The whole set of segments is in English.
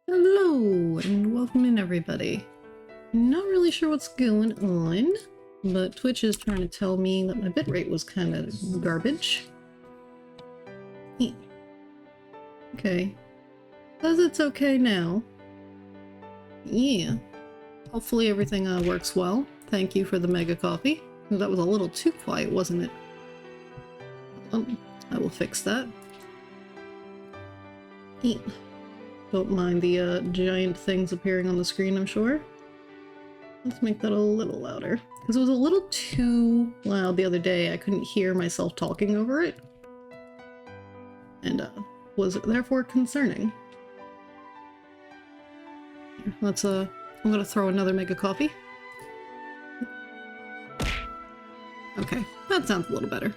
Hello and welcome in everybody. Not really sure what's going on, but Twitch is trying to tell me that my bitrate was kind of garbage. Okay. Says it's okay now. Yeah. Hopefully everything works well. Thank you for the mega coffee. That was a little too quiet, wasn't it? I will fix that. Don't mind the giant things appearing on the screen, I'm sure. Let's make that a little louder. Because it was a little too loud the other day. I couldn't hear myself talking over it. And was therefore concerning. Here, let's I'm gonna throw another mega coffee. Okay, that sounds a little better.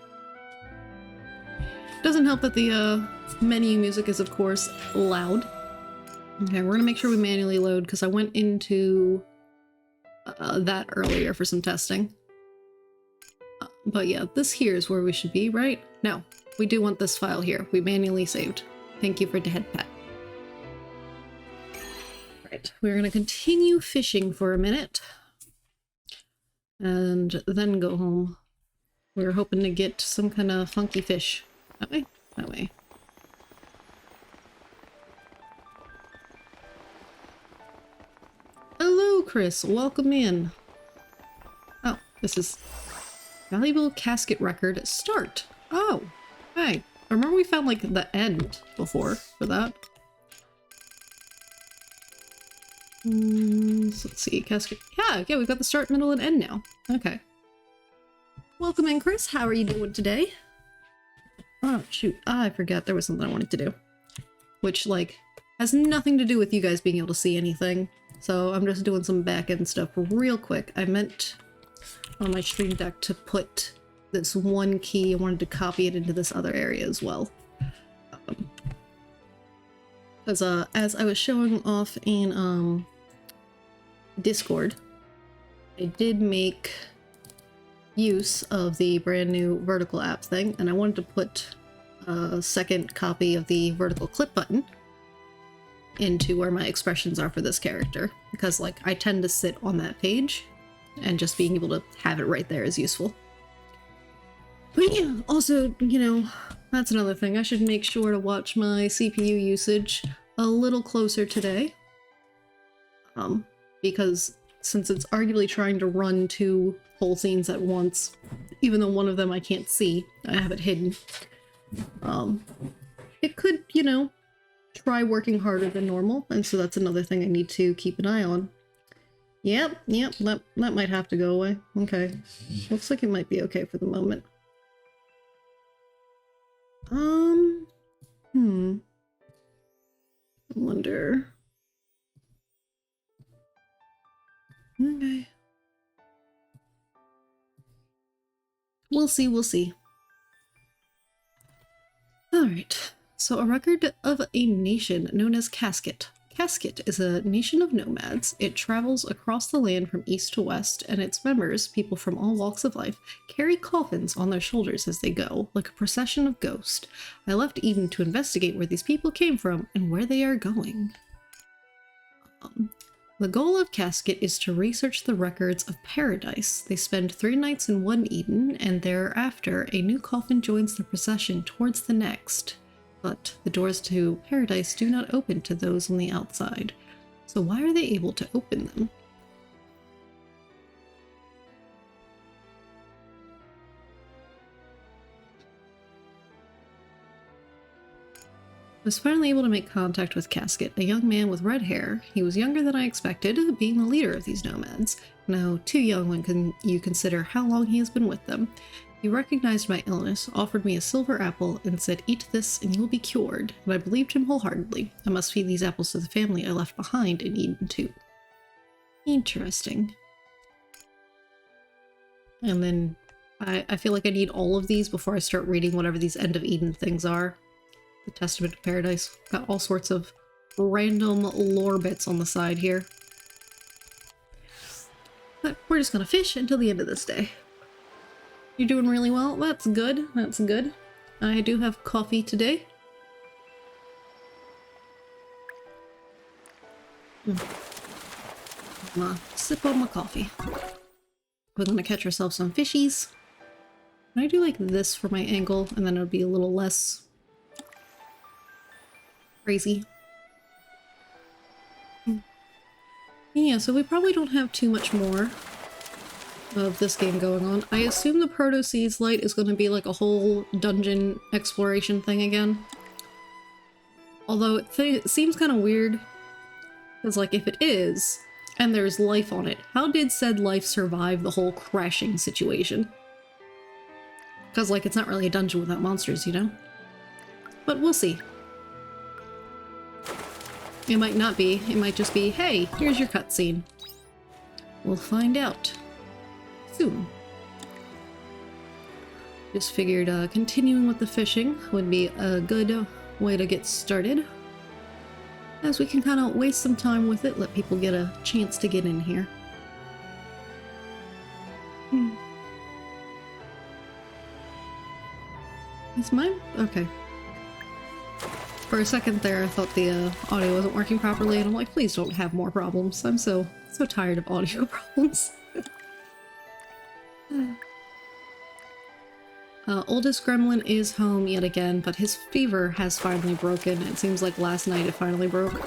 Doesn't help that the menu music is of course loud. Okay, we're gonna make sure we manually load because I went into that earlier for some testing. But yeah, this here is where we should be, right? No, we do want this file here. We manually saved. Thank you for the head pat. Right, we're gonna continue fishing for a minute and then go home. We're hoping to get some kind of funky fish. That way? That way. Hello, Chris. Welcome in. Oh, this is valuable casket record. Start. Oh, hey. I remember we found, like, the end before for that. So let's see. Casket. Yeah, we've got the start, middle, and end now. Okay. Welcome in, Chris. How are you doing today? Oh, shoot. I forgot there was something I wanted to do. Which, like, has nothing to do with you guys being able to see anything. So I'm just doing some back-end stuff real quick. I meant on my stream deck to put this one key. I wanted to copy it into this other area as well. Because as I was showing off in Discord, I did make use of the brand new vertical app thing, and I wanted to put a second copy of the vertical clip button into where my expressions are for this character, because like I tend to sit on that page and just being able to have it right there is useful. But yeah, also, you know, that's another thing. I should make sure to watch my CPU usage a little closer today, because since it's arguably trying to run two whole scenes at once, even though one of them I can't see, I have it hidden, it could, you know, try working harder than normal, and so that's another thing I need to keep an eye on. Yep, that might have to go away. Okay. Looks like it might be okay for the moment. I wonder. Okay. We'll see. Alright. So a record of a nation known as Casket. Casket is a nation of nomads. It travels across the land from east to west, and its members, people from all walks of life, carry coffins on their shoulders as they go, like a procession of ghosts. I left Eden to investigate where these people came from and where they are going. The goal of Casket is to research the records of Paradise. They spend 3 nights in one Eden, and thereafter a new coffin joins the procession towards the next. But the doors to Paradise do not open to those on the outside. So why are they able to open them? I was finally able to make contact with Casket, a young man with red hair. He was younger than I expected, being the leader of these nomads. No, too young when you consider how long he has been with them. He recognized my illness, offered me a silver apple, and said, "Eat this and you will be cured," and I believed him wholeheartedly. I must feed these apples to the family I left behind in Eden too. Interesting. And then I feel like I need all of these before I start reading whatever these End of Eden things are. The Testament of Paradise. Got all sorts of random lore bits on the side here. But we're just gonna fish until the end of this day. You're doing really well. That's good. That's good. I do have coffee today. I'm gonna sip on my coffee. We're gonna catch ourselves some fishies. Can I do like this for my angle, and then it'll be a little less crazy? Yeah, so we probably don't have too much more of this game going on. I assume the Proto Seeds Light is going to be like a whole dungeon exploration thing again. Although it seems kind of weird, because like if it is, and there's life on it, how did said life survive the whole crashing situation? Because like it's not really a dungeon without monsters, you know? But we'll see. It might not be. It might just be, hey, here's your cutscene. We'll find out soon. Just figured continuing with the fishing would be a good way to get started, as we can kind of waste some time with it, let people get a chance to get in here. Is mine? Okay. For a second there, I thought the audio wasn't working properly, and I'm like, please don't have more problems. I'm so tired of audio problems. Oldest gremlin is home yet again, but his fever has finally broken. It seems like last night it finally broke.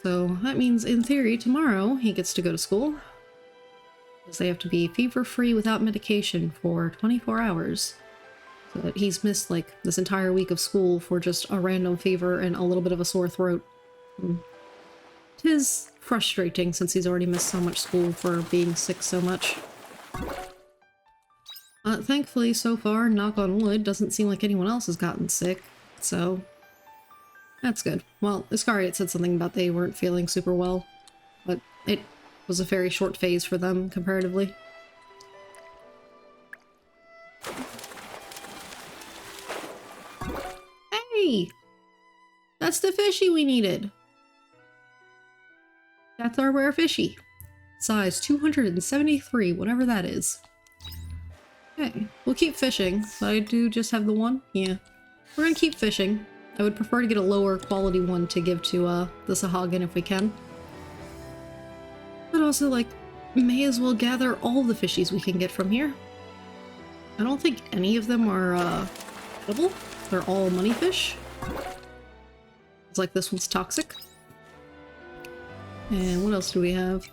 So that means in theory tomorrow he gets to go to school, because they have to be fever-free without medication for 24 hours. So that he's missed like this entire week of school for just a random fever and a little bit of a sore throat. Tis frustrating since he's already missed so much school for being sick so much. Thankfully, so far, knock on wood, doesn't seem like anyone else has gotten sick, so that's good. Well, Iscariot said something about they weren't feeling super well, but it was a very short phase for them, comparatively. Hey! That's the fishy we needed! That's our rare fishy. Size 273, whatever that is. Okay, we'll keep fishing. But I do just have the one? Yeah. We're gonna keep fishing. I would prefer to get a lower quality one to give to the Sahagin if we can. But also, like, may as well gather all the fishies we can get from here. I don't think any of them are edible. They're all money fish. It's like this one's toxic. And what else do we have?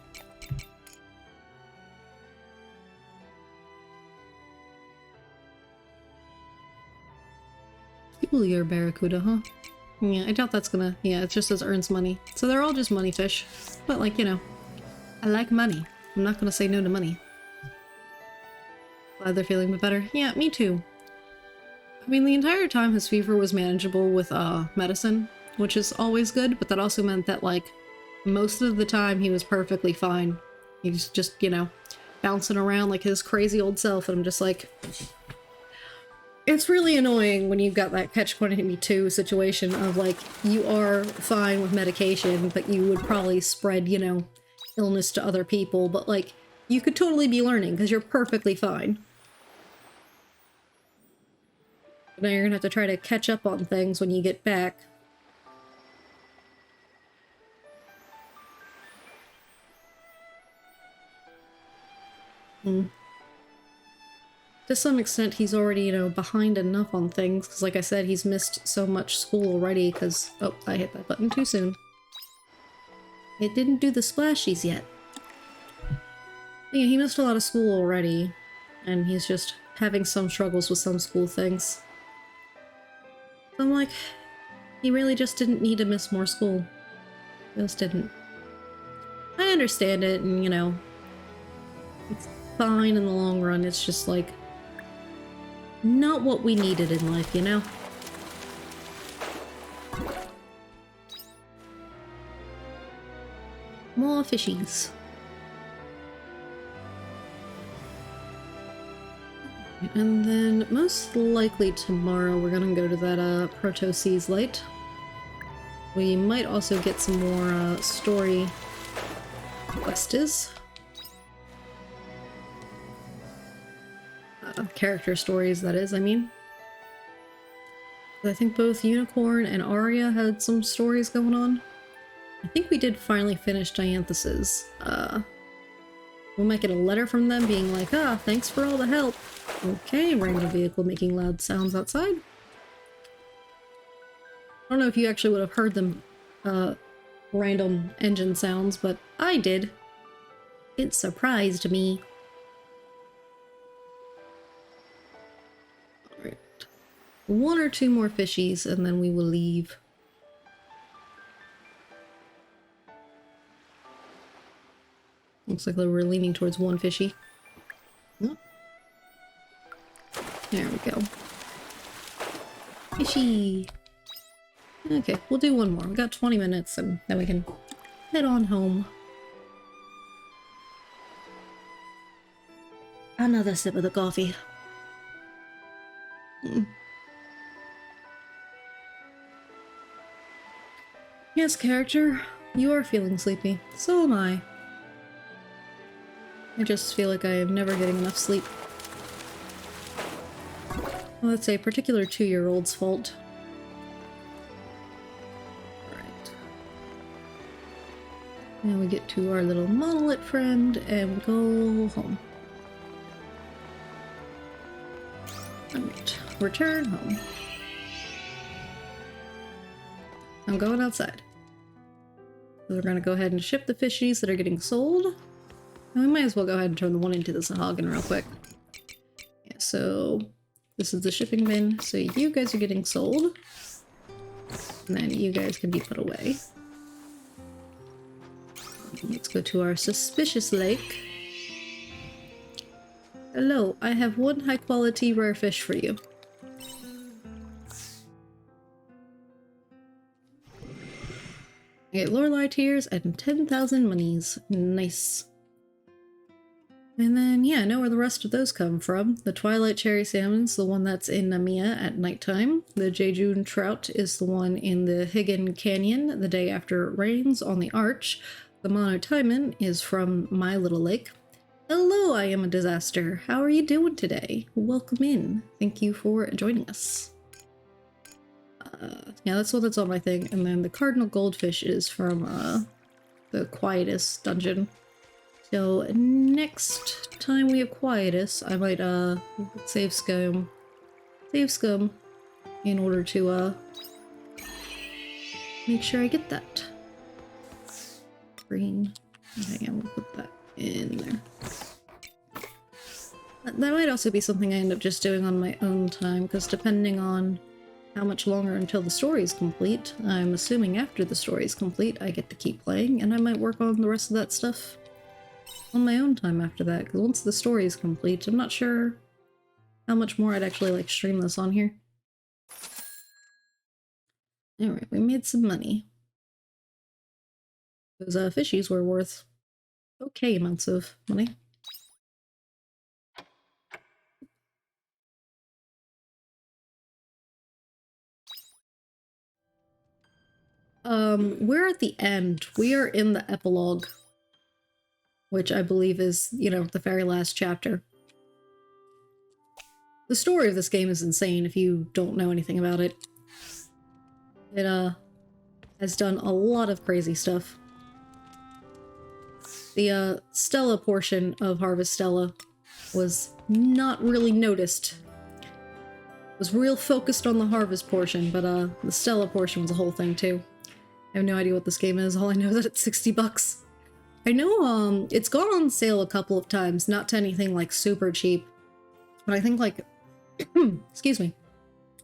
Peculiar barracuda, huh? Yeah, I doubt that's gonna... Yeah, it just says earns money. So they're all just money fish. But like, you know, I like money. I'm not gonna say no to money. Glad they're feeling a bit better. Yeah, me too. I mean, the entire time his fever was manageable with medicine, which is always good, but that also meant that, like, most of the time he was perfectly fine. He was just, you know, bouncing around like his crazy old self, and I'm just like... It's really annoying when you've got that catch-22 situation of, like, you are fine with medication, but you would probably spread, you know, illness to other people, but, like, you could totally be learning because you're perfectly fine. Now you're gonna have to try to catch up on things when you get back. To some extent, he's already, you know, behind enough on things, because like I said, he's missed so much school already, because... Oh, I hit that button too soon. It didn't do the splashies yet. Yeah, he missed a lot of school already, and he's just having some struggles with some school things. So I'm like, he really just didn't need to miss more school. Just didn't. I understand it, and, you know, it's fine in the long run, it's just like... not what we needed in life, you know? More fishies. And then, most likely tomorrow, we're gonna go to that, Proto Seas Light. We might also get some more, story quests. Character stories, that is, I mean. I think both Unicorn and Arya had some stories going on. I think we did finally finish Dianthus's. We might get a letter from them being like, ah, thanks for all the help. Okay, random vehicle making loud sounds outside. I don't know if you actually would have heard them, random engine sounds, but I did. It surprised me. Alright. One or two more fishies, and then we will leave. Looks like we're leaning towards one fishy. Oh. There we go. Fishy! Okay, we'll do one more. We got 20 minutes, and then we can head on home. Another sip of the coffee. Yes, character, you are feeling sleepy. So am I. I just feel like I am never getting enough sleep. Well, that's a particular 2-year-old's fault. Alright. Now we get to our little monolith friend and we go home. Alright, return home. I'm going outside. So we're gonna go ahead and ship the fishies that are getting sold. And we might as well go ahead and turn the one into the Sahagin real quick. Yeah, so this is the shipping bin. So you guys are getting sold. And then you guys can be put away. Let's go to our suspicious lake. Hello, I have one high-quality rare fish for you. I get Lorelei tears and 10,000 monies. Nice. And then, yeah, I know where the rest of those come from. The Twilight Cherry Salmon's the one that's in Namiya at nighttime. The Jejun Trout is the one in the Higgin Canyon the day after it rains on the Arch. The Monotaimen is from my little lake. Hello, I am a disaster. How are you doing today? Welcome in. Thank you for joining us. Yeah, that's what's on my thing. And then the Cardinal Goldfish is from the Quietus dungeon. So next time we have Quietus, I might save scum in order to make sure I get that. Green. Okay, I'm gonna put that in there. That might also be something I end up just doing on my own time, because depending on how much longer until the story is complete, I'm assuming after the story is complete I get to keep playing, and I might work on the rest of that stuff on my own time after that, because once the story is complete, I'm not sure how much more I'd actually like stream this on here. Alright, we made some money. Those fishies were worth okay amounts of money. We're at the end. We are in the epilogue, which I believe is, you know, the very last chapter. The story of this game is insane if you don't know anything about it. It, has done a lot of crazy stuff. The, Stella portion of Harvestella was not really noticed. It was real focused on the Harvest portion, but, the Stella portion was a whole thing, too. I have no idea what this game is. All I know is that it's 60 bucks. I know, it's gone on sale a couple of times, not to anything, like, super cheap. But I think, like, excuse me,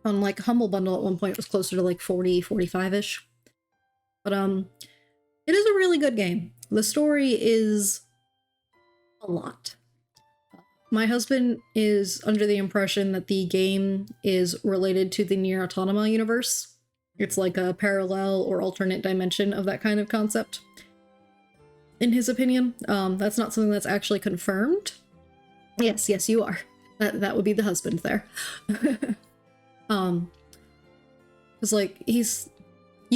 on, like, Humble Bundle at one point it was closer to, like, 40, 45-ish. But, it is a really good game. The story is a lot. My husband is under the impression that the game is related to the Nier Automata universe. It's like a parallel or alternate dimension of that kind of concept. In his opinion, that's not something that's actually confirmed. Yes, yes, you are. That would be the husband there. Because, like, you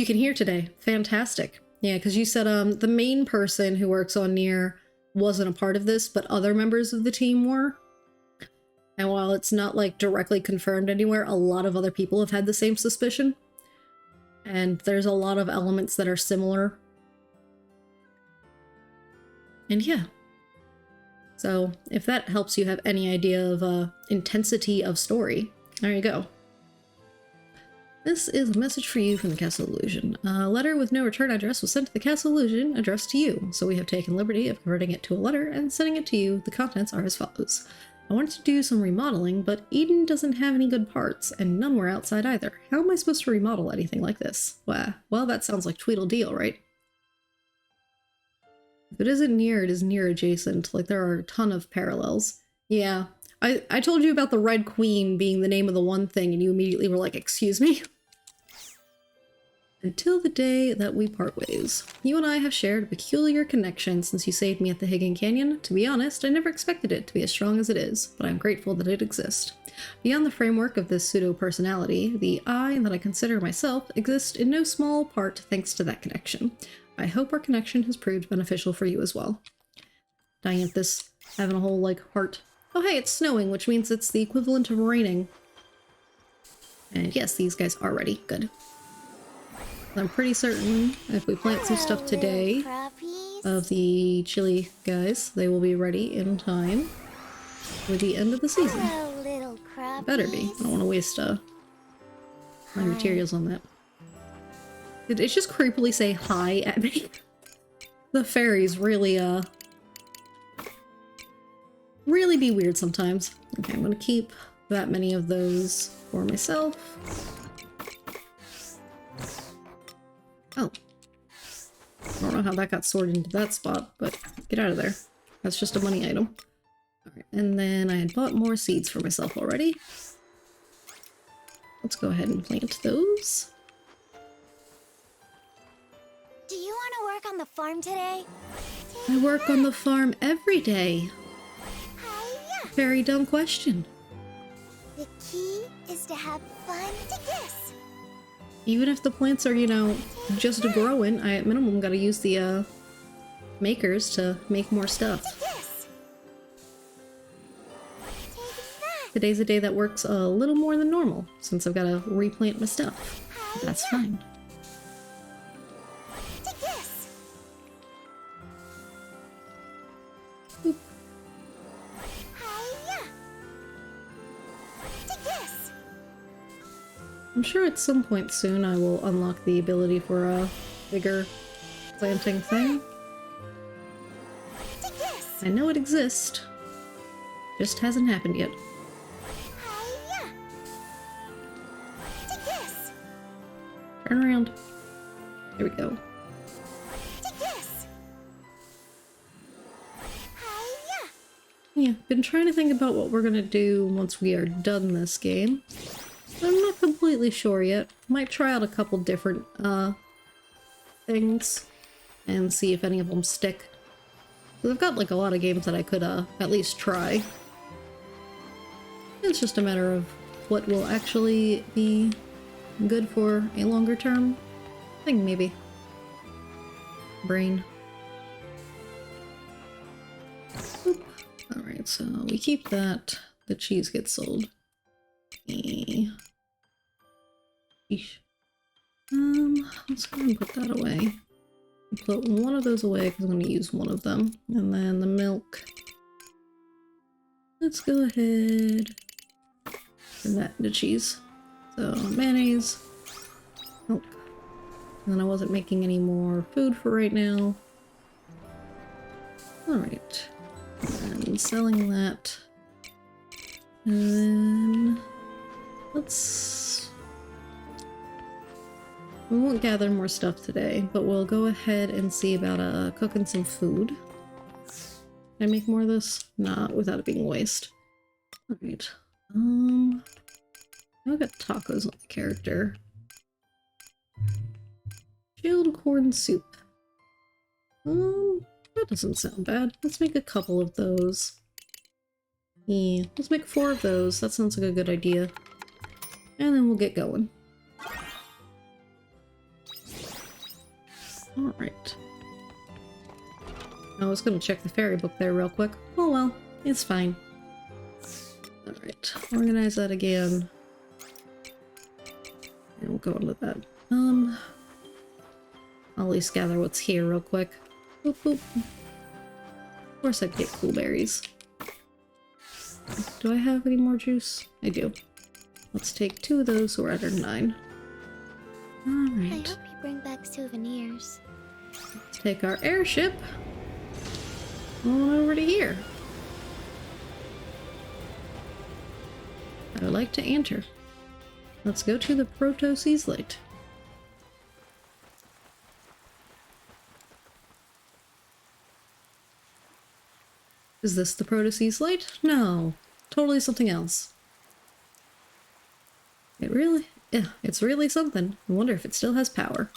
can hear today. Fantastic. Yeah, because you said, the main person who works on Nier wasn't a part of this, but other members of the team were. And while it's not like directly confirmed anywhere, a lot of other people have had the same suspicion. And there's a lot of elements that are similar. And yeah. So if that helps you have any idea of intensity of story, there you go. This is a message for you from the Castle Illusion. A letter with no return address was sent to the Castle Illusion, addressed to you, so we have taken liberty of converting it to a letter and sending it to you. The contents are as follows. I wanted to do some remodeling, but Eden doesn't have any good parts, and none were outside either. How am I supposed to remodel anything like this? Well, that sounds like Tweedledee, right? If it isn't near, it is near adjacent. Like, there are a ton of parallels. Yeah. I told you about the Red Queen being the name of the one thing, and you immediately were like, excuse me? Until the day that we part ways. You and I have shared a peculiar connection since you saved me at the Hidden Canyon. To be honest, I never expected it to be as strong as it is, but I'm grateful that it exists. Beyond the framework of this pseudo-personality, the I that I consider myself exists in no small part thanks to that connection. I hope our connection has proved beneficial for you as well. Dying at this, having a whole, like, heart. Oh hey, it's snowing, which means it's the equivalent of raining. And yes, these guys are ready. Good. I'm pretty certain if we plant some stuff today of the chili guys, they will be ready in time for the end of the season. Better be. I don't want to waste my materials on that. Did it just creepily say hi at me? The fairies really be weird sometimes. Okay, I'm gonna keep that many of those for myself. Oh. I don't know how that got sorted into that spot, but get out of there. That's just a money item. Alright, and then I had bought more seeds for myself already. Let's go ahead and plant those. Do you want to work on the farm today? I work on the farm every day. Hiya. Very dumb question. The key is to have fun to guess. Even if the plants are, you know, just growing, I at minimum gotta use the makers to make more stuff. Today's a day that works a little more than normal, since I've gotta replant my stuff. That's fine. Oop. I'm sure at some point soon I will unlock the ability for a bigger planting thing. I know it exists. Just hasn't happened yet. Turn around. There we go. Yeah, been trying to think about what we're gonna do once we are done this game. I'm not completely sure yet. Might try out a couple different things and see if any of them stick. So I've got like a lot of games that I could at least try. It's just a matter of what will actually be good for a longer term thing, maybe. Brain. Alright, so we keep that. The cheese gets sold. Eesh. Let's go and put that away. Put one of those away because I'm going to use one of them. And then the milk. Let's go ahead. Turn that into cheese. So, mayonnaise. Milk. And then I wasn't making any more food for right now. Alright. And selling that. And then let's... We won't gather more stuff today, but we'll go ahead and see about cooking some food. Can I make more of this? Nah, without it being waste. Alright. I've got tacos on the character. Chilled corn soup. That doesn't sound bad. Let's make a couple of those. Yeah, let's make 4 of those. That sounds like a good idea. And then we'll get going. Alright. I was gonna check the fairy book there real quick. Oh well, it's fine. Alright, organize that again. And we'll go into that. I'll at least gather what's here real quick. Boop, boop. Of course I can get cool berries. Do I have any more juice? I do. Let's take 2 of those, so we're at our 9. I Alright. hope you bring back souvenirs. Let's take our airship on over to here. I would like to enter. Let's go to the Proto Seas Light. Is this the Proto Seas Light? No. Totally something else. It's really something. I wonder if it still has power.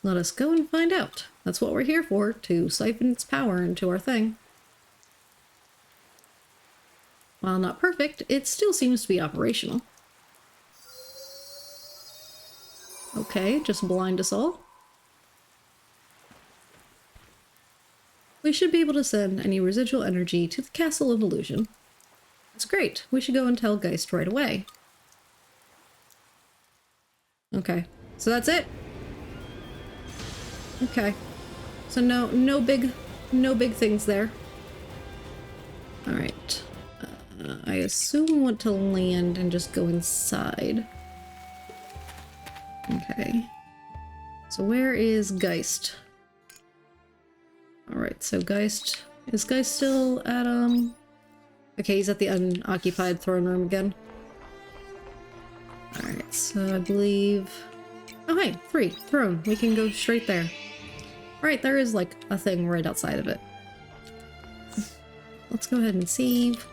Let us go and find out. That's what we're here for, to siphon its power into our thing. While not perfect, it still seems to be operational. Okay, just blind us all. We should be able to send any residual energy to the Castle of Illusion. That's great. We should go and tell Geist right away. Okay, so that's it? Okay. So no big things there. Alright. I assume we want to land and just go inside. Okay. So where is Geist? Alright, so Geist... Is Geist still at, Okay, he's at the unoccupied throne room again. Alright, so I believe... Oh hey, free, throne. We can go straight there. Alright, there is like a thing right outside of it. Let's go ahead and save.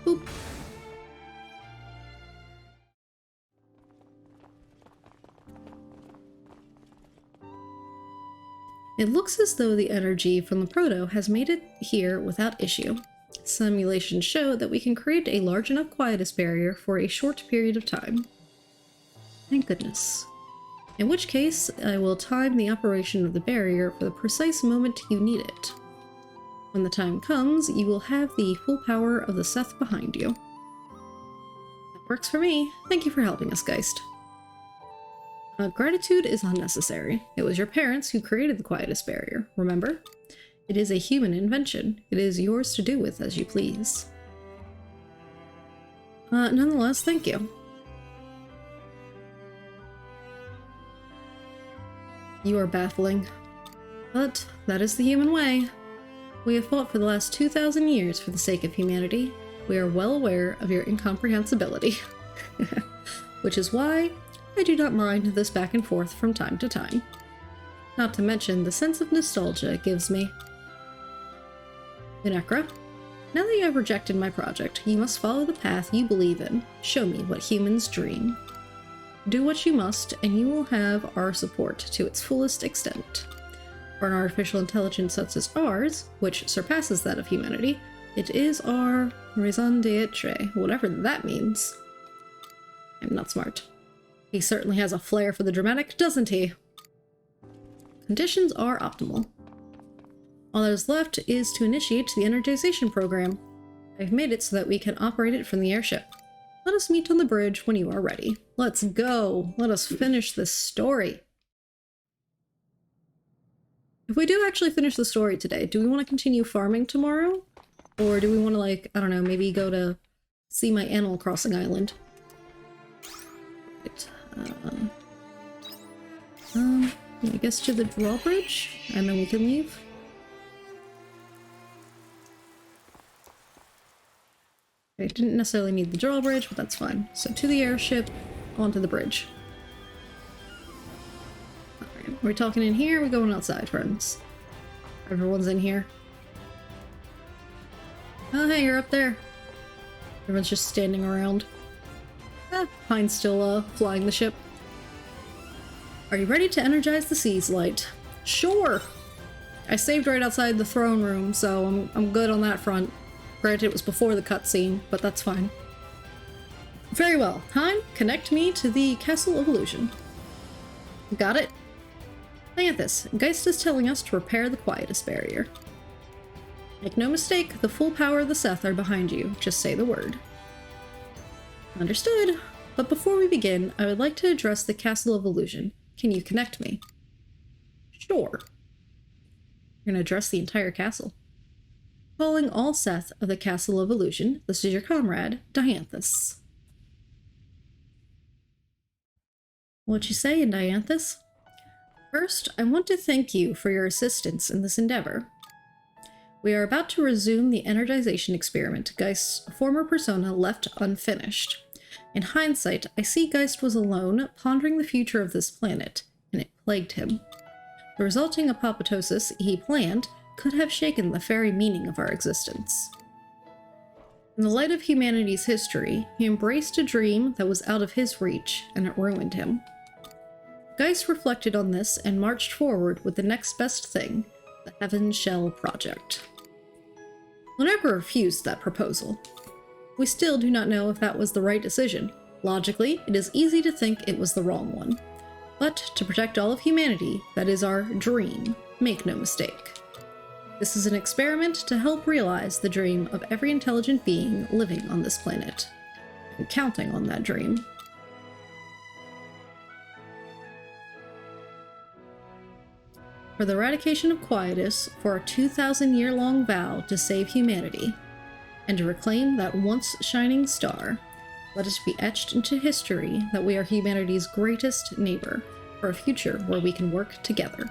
Boop. It looks as though the energy from the Proto has made it here without issue. Simulations show that we can create a large enough quietus barrier for a short period of time. Thank goodness. In which case, I will time the operation of the barrier for the precise moment you need it. When the time comes, you will have the full power of the Seth behind you. That works for me. Thank you for helping us, Geist. Gratitude is unnecessary. It was your parents who created the quietus barrier, remember? It is a human invention. It is yours to do with as you please. Nonetheless, thank you. You are baffling. But that is the human way. We have fought for the last 2,000 years for the sake of humanity. We are well aware of your incomprehensibility. Which is why I do not mind this back and forth from time to time. Not to mention the sense of nostalgia it gives me. Unekra, now that you have rejected my project, you must follow the path you believe in. Show me what humans dream. Do what you must, and you will have our support to its fullest extent. For an artificial intelligence such as ours, which surpasses that of humanity, it is our raison d'etre, whatever that means. I'm not smart. He certainly has a flair for the dramatic, doesn't he? Conditions are optimal. All that is left is to initiate the energization program. I've made it so that we can operate it from the airship. Let us meet on the bridge when you are ready. Let's go! Let us finish this story. If we do actually finish the story today, do we want to continue farming tomorrow? Or do we want to, like, I don't know, maybe go to see my Animal Crossing island? Right. I guess to the drawbridge, and then we can leave. I didn't necessarily need the drawbridge, but that's fine. So to the airship, onto the bridge. Alright, we're talking in here, we're going outside, friends. Everyone's in here. Oh hey, you're up there. Everyone's just standing around. Pine's still flying the ship. Are you ready to energize the Seas Light? Sure! I saved right outside the throne room, so I'm good on that front. Granted, it was before the cutscene, but that's fine. Very well. Hein, connect me to the Castle of Illusion. Got it? Xanthus, Geist is telling us to repair the quietus barrier. Make no mistake, the full power of the Seth are behind you. Just say the word. Understood. But before we begin, I would like to address the Castle of Illusion. Can you connect me? Sure. You're gonna address the entire castle. Calling all Seth of the Castle of Illusion, this is your comrade, Dianthus. What'd you say, Dianthus? First, I want to thank you for your assistance in this endeavor. We are about to resume the energization experiment Geist's former persona left unfinished. In hindsight, I see Geist was alone, pondering the future of this planet, and it plagued him. The resulting apoptosis he planned could have shaken the very meaning of our existence. In the light of humanity's history, he embraced a dream that was out of his reach, and it ruined him. Geist reflected on this and marched forward with the next best thing, the Heaven Shell Project. Lunagra refused that proposal. We still do not know if that was the right decision. Logically, it is easy to think it was the wrong one. But to protect all of humanity, that is our dream, make no mistake. This is an experiment to help realize the dream of every intelligent being living on this planet. I'm counting on that dream. For the eradication of quietus, for our 2,000-year-long vow to save humanity, and to reclaim that once shining star, let it be etched into history that we are humanity's greatest neighbor, for a future where we can work together.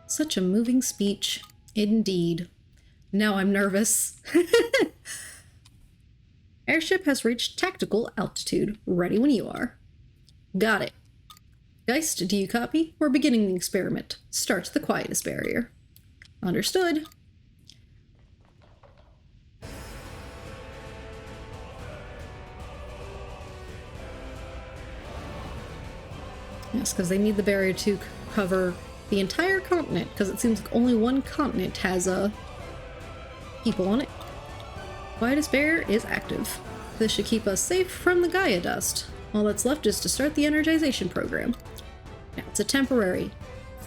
Such a moving speech, indeed. Now I'm nervous. Airship has reached tactical altitude. Ready when you are. Got it. Geist, do you copy? We're beginning the experiment. Start the quietus barrier. Understood. Yes, because they need the barrier to cover the entire continent, because it seems like only one continent has people on it. Quietus barrier is active. This should keep us safe from the Gaia dust. All that's left is to start the energization program. Now, it's a temporary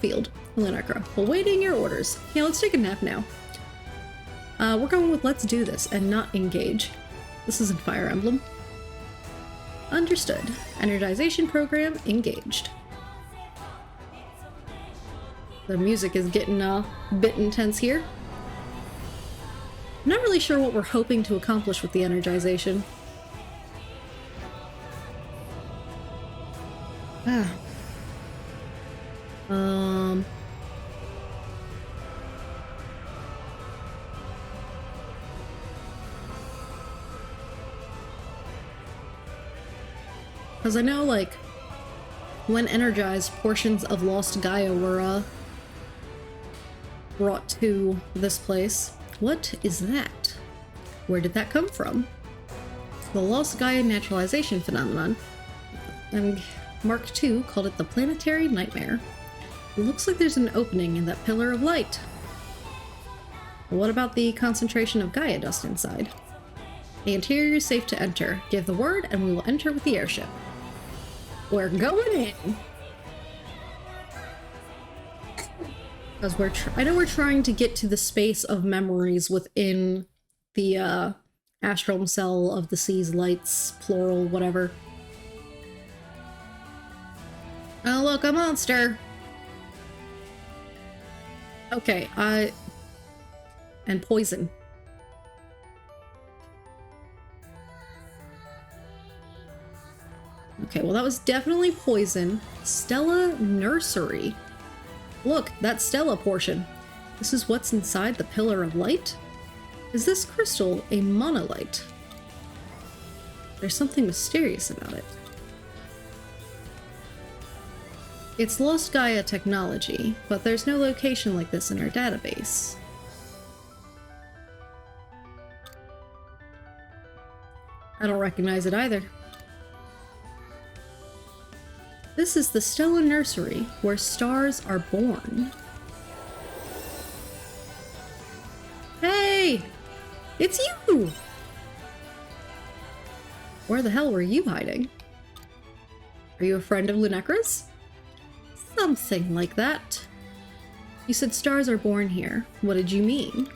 field, Lunagra. Awaiting your orders. Yeah, let's take a nap now. We're going with let's do this and not engage. This isn't Fire Emblem. Understood. Energization program engaged. The music is getting a bit intense here. I'm not really sure what we're hoping to accomplish with the energization. Because I know, like, when energized, portions of Lost Gaia were, brought to this place. What is that? Where did that come from? The Lost Gaia naturalization phenomenon. And Mark II called it the planetary nightmare. It looks like there's an opening in that pillar of light. But what about the concentration of Gaia dust inside? The interior is safe to enter. Give the word and we will enter with the airship. We're going in! Because I know we're trying to get to the space of memories within the Astral Cell of the Sea's Lights, plural, whatever. Oh look, a monster! Okay, and poison. Okay, well that was definitely poison. Stella Nursery. Look, that Stella portion. This is what's inside the Pillar of Light? Is this crystal a monolite? There's something mysterious about it. It's Lost Gaia technology, but there's no location like this in our database. I don't recognize it either. This is the Stella Nursery, where stars are born. Hey! It's you! Where the hell were you hiding? Are you a friend of Lunagra's? Something like that. You said stars are born here. What did you mean?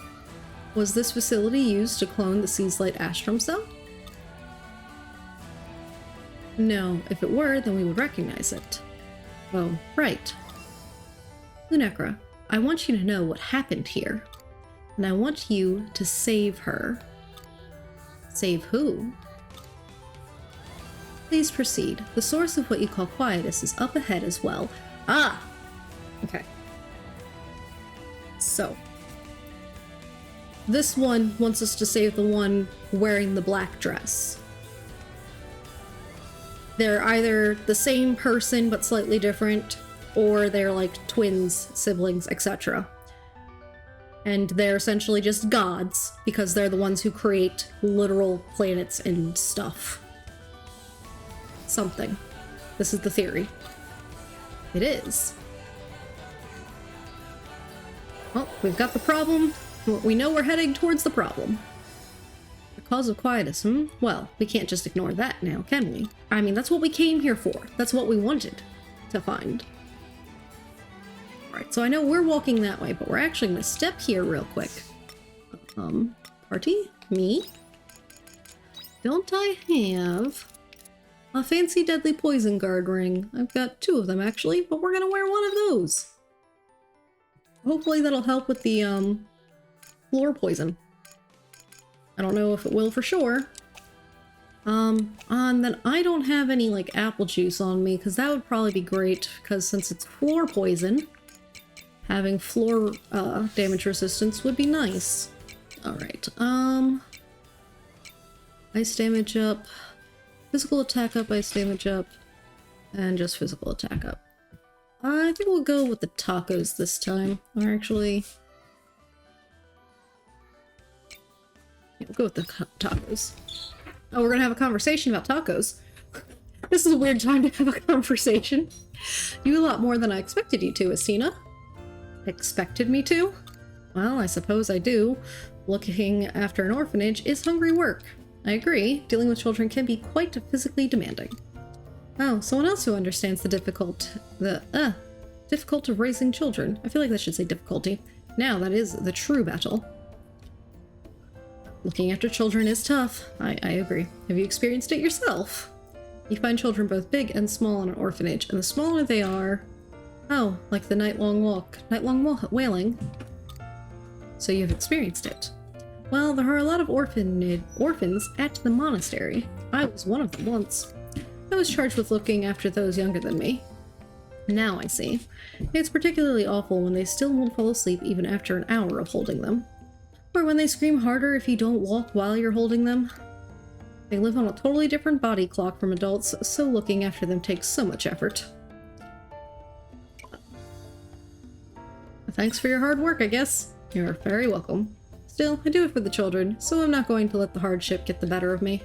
Was this facility used to clone the Sea's Light Astrum cell? No, if it were, then we would recognize it. Oh, right. Lunecra, I want you to know what happened here. And I want you to save her. Save who? Please proceed. The source of what you call quietus is up ahead as well. Ah! Okay. So. This one wants us to save the one wearing the black dress. They're either the same person but slightly different, or they're like twins, siblings, etc. And they're essentially just gods, because they're the ones who create literal planets and stuff. Something. This is the theory. It is. Well, we've got the problem. We know we're heading towards the problem. The cause of quietus, Well, we can't just ignore that now, can we? I mean, that's what we came here for. That's what we wanted to find. Alright, so I know we're walking that way, but we're actually gonna step here real quick. Party? Me? Don't I have a fancy deadly poison guard ring? I've got 2 of them, actually, but we're gonna wear one of those. Hopefully that'll help with the, floor poison. I don't know if it will for sure. And then I don't have any, like, apple juice on me, because that would probably be great, because since it's floor poison, having floor, damage resistance would be nice. Alright, ice damage up, physical attack up, ice damage up, and just physical attack up. I think we'll go with the tacos this time. Or actually... yeah, we'll go with the tacos. Oh, we're gonna have a conversation about tacos. This is a weird time to have a conversation. You do a lot more than I expected you to, Asina. Expected me to? Well, I suppose I do. Looking after an orphanage is hungry work. I agree, dealing with children can be quite physically demanding. Oh, someone else who understands the difficult of raising children. I feel like that should say difficulty. Now, that is the true battle. Looking after children is tough. I agree. Have you experienced it yourself? You find children both big and small in an orphanage, and the smaller they are... oh, like the night-long wailing. So you've experienced it. Well, there are a lot of orphans at the monastery. I was one of them once. I was charged with looking after those younger than me. Now I see. It's particularly awful when they still won't fall asleep even after an hour of holding them. Or when they scream harder if you don't walk while you're holding them. They live on a totally different body clock from adults, so looking after them takes so much effort. Thanks for your hard work, I guess. You're very welcome. Still, I do it for the children, so I'm not going to let the hardship get the better of me.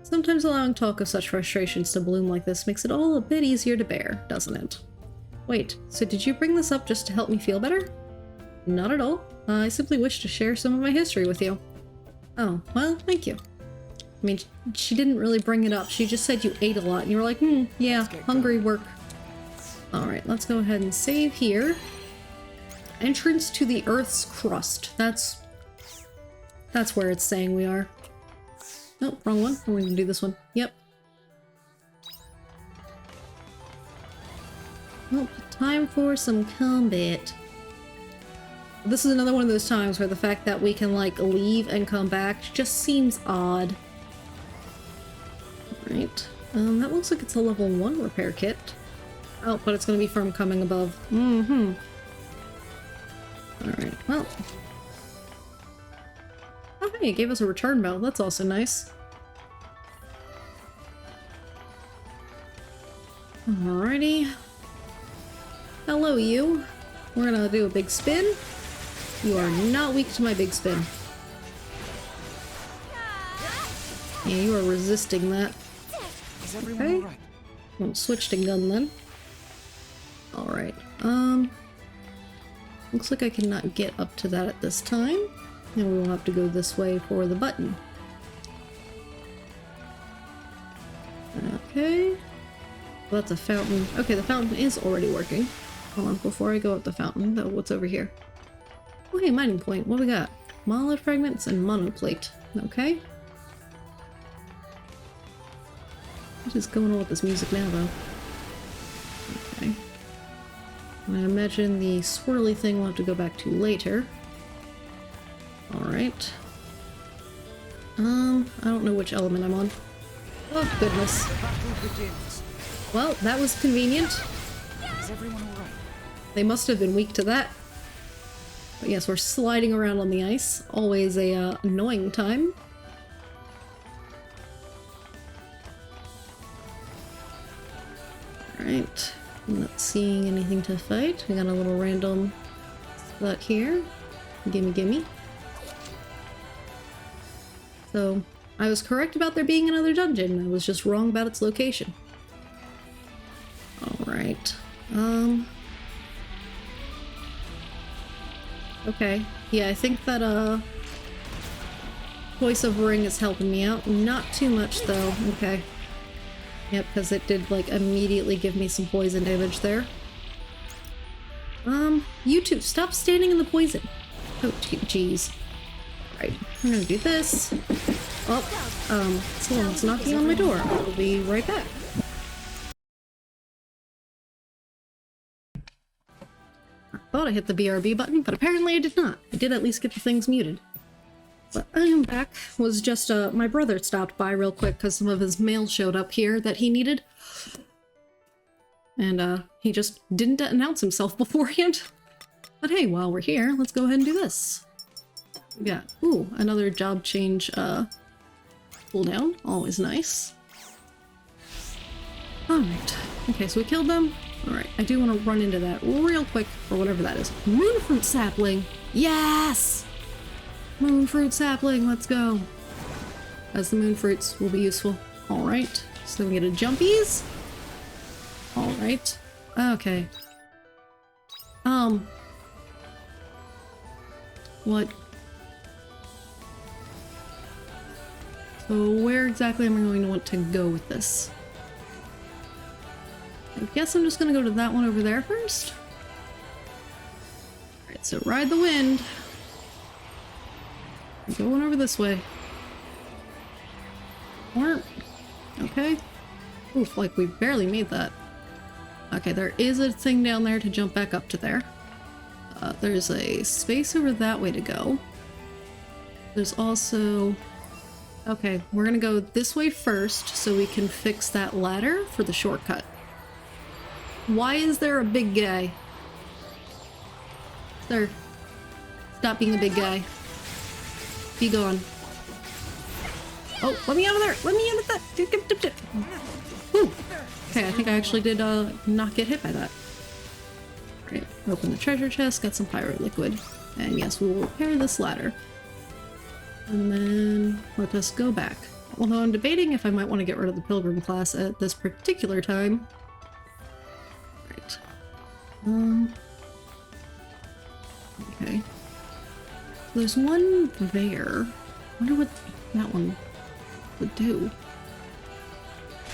Sometimes allowing talk of such frustrations to bloom like this makes it all a bit easier to bear, doesn't it? Wait, so did you bring this up just to help me feel better? Not at all. I simply wish to share some of my history with you. Oh, well, thank you. I mean, she didn't really bring it up. She just said you ate a lot, and you were like, yeah, hungry work. Alright, let's go ahead and save here. Entrance to the Earth's crust. That's where it's saying we are. Oh, wrong one. We're gonna do this one. Yep. Well, time for some combat. This is another one of those times where the fact that we can, like, leave and come back just seems odd. Alright. That looks like it's a level 1 repair kit. Oh, but it's gonna be from coming above. Alright, well. Oh, hey, it gave us a return bell. That's also nice. Alrighty. Hello, you. We're gonna do a big spin. You are not weak to my big spin. Yeah, you are resisting that. Is everyone all right? Well, switch to gun then. Alright, looks like I cannot get up to that at this time. And we will have to go this way for the button. Okay. Well, that's a fountain. Okay, the fountain is already working. Hold on, before I go up the fountain, though, what's over here? Oh, hey, mining point. What we got? Monolith fragments and monoplate. Okay. What is going on with this music now, though? Okay. I imagine the swirly thing we'll have to go back to later. Alright. I don't know which element I'm on. Oh, goodness. Battle begins. Well, that was convenient. Is everyone all right? They must have been weak to that. But yes, we're sliding around on the ice. Always a annoying time. Alright. I'm not seeing anything to fight. We got a little random spot here. Gimme gimme. So, I was correct about there being another dungeon. I was just wrong about its location. Alright. Okay. Yeah, I think that, voice of ring is helping me out. Not too much, though. Okay. Yep, because it did, like, immediately give me some poison damage there. You two, stop standing in the poison. Oh, jeez. Right, I'm gonna do this. Oh, someone's knocking on my door. I'll be right back. I thought I hit the BRB button, but apparently I did not. I did at least get the things muted. But I am back. Was just, my brother stopped by real quick because some of his mail showed up here that he needed. And, he just didn't announce himself beforehand. But hey, while we're here, let's go ahead and do this. Yeah. Ooh, another job change, cooldown. Always nice. Alright. Okay, so we killed them. Alright, I do want to run into that real quick, or whatever that is. Moonfruit sapling! Yes! Moonfruit sapling, let's go. As the moonfruits will be useful. Alright, so we get a jumpies. Alright. Okay. What? So where exactly am I going to want to go with this? I guess I'm just gonna go to that one over there first. Alright, so ride the wind. I'm going over this way. Or, okay. Oof, like we barely made that. Okay, there is a thing down there to jump back up to there. There's a space over that way to go. There's also... Okay, we're gonna go this way first so we can fix that ladder for the shortcut. Why is there a big guy? Sir, stop being a big guy. Be gone. Oh, let me out of there! Let me out of that! Whew. Okay, I think I actually did not get hit by that. Right, open the treasure chest, got some pyro liquid. And yes, we will repair this ladder. And then let us go back. Although I'm debating if I might want to get rid of the pilgrim class at this particular time. Right. Okay. There's one there. I wonder what that one would do.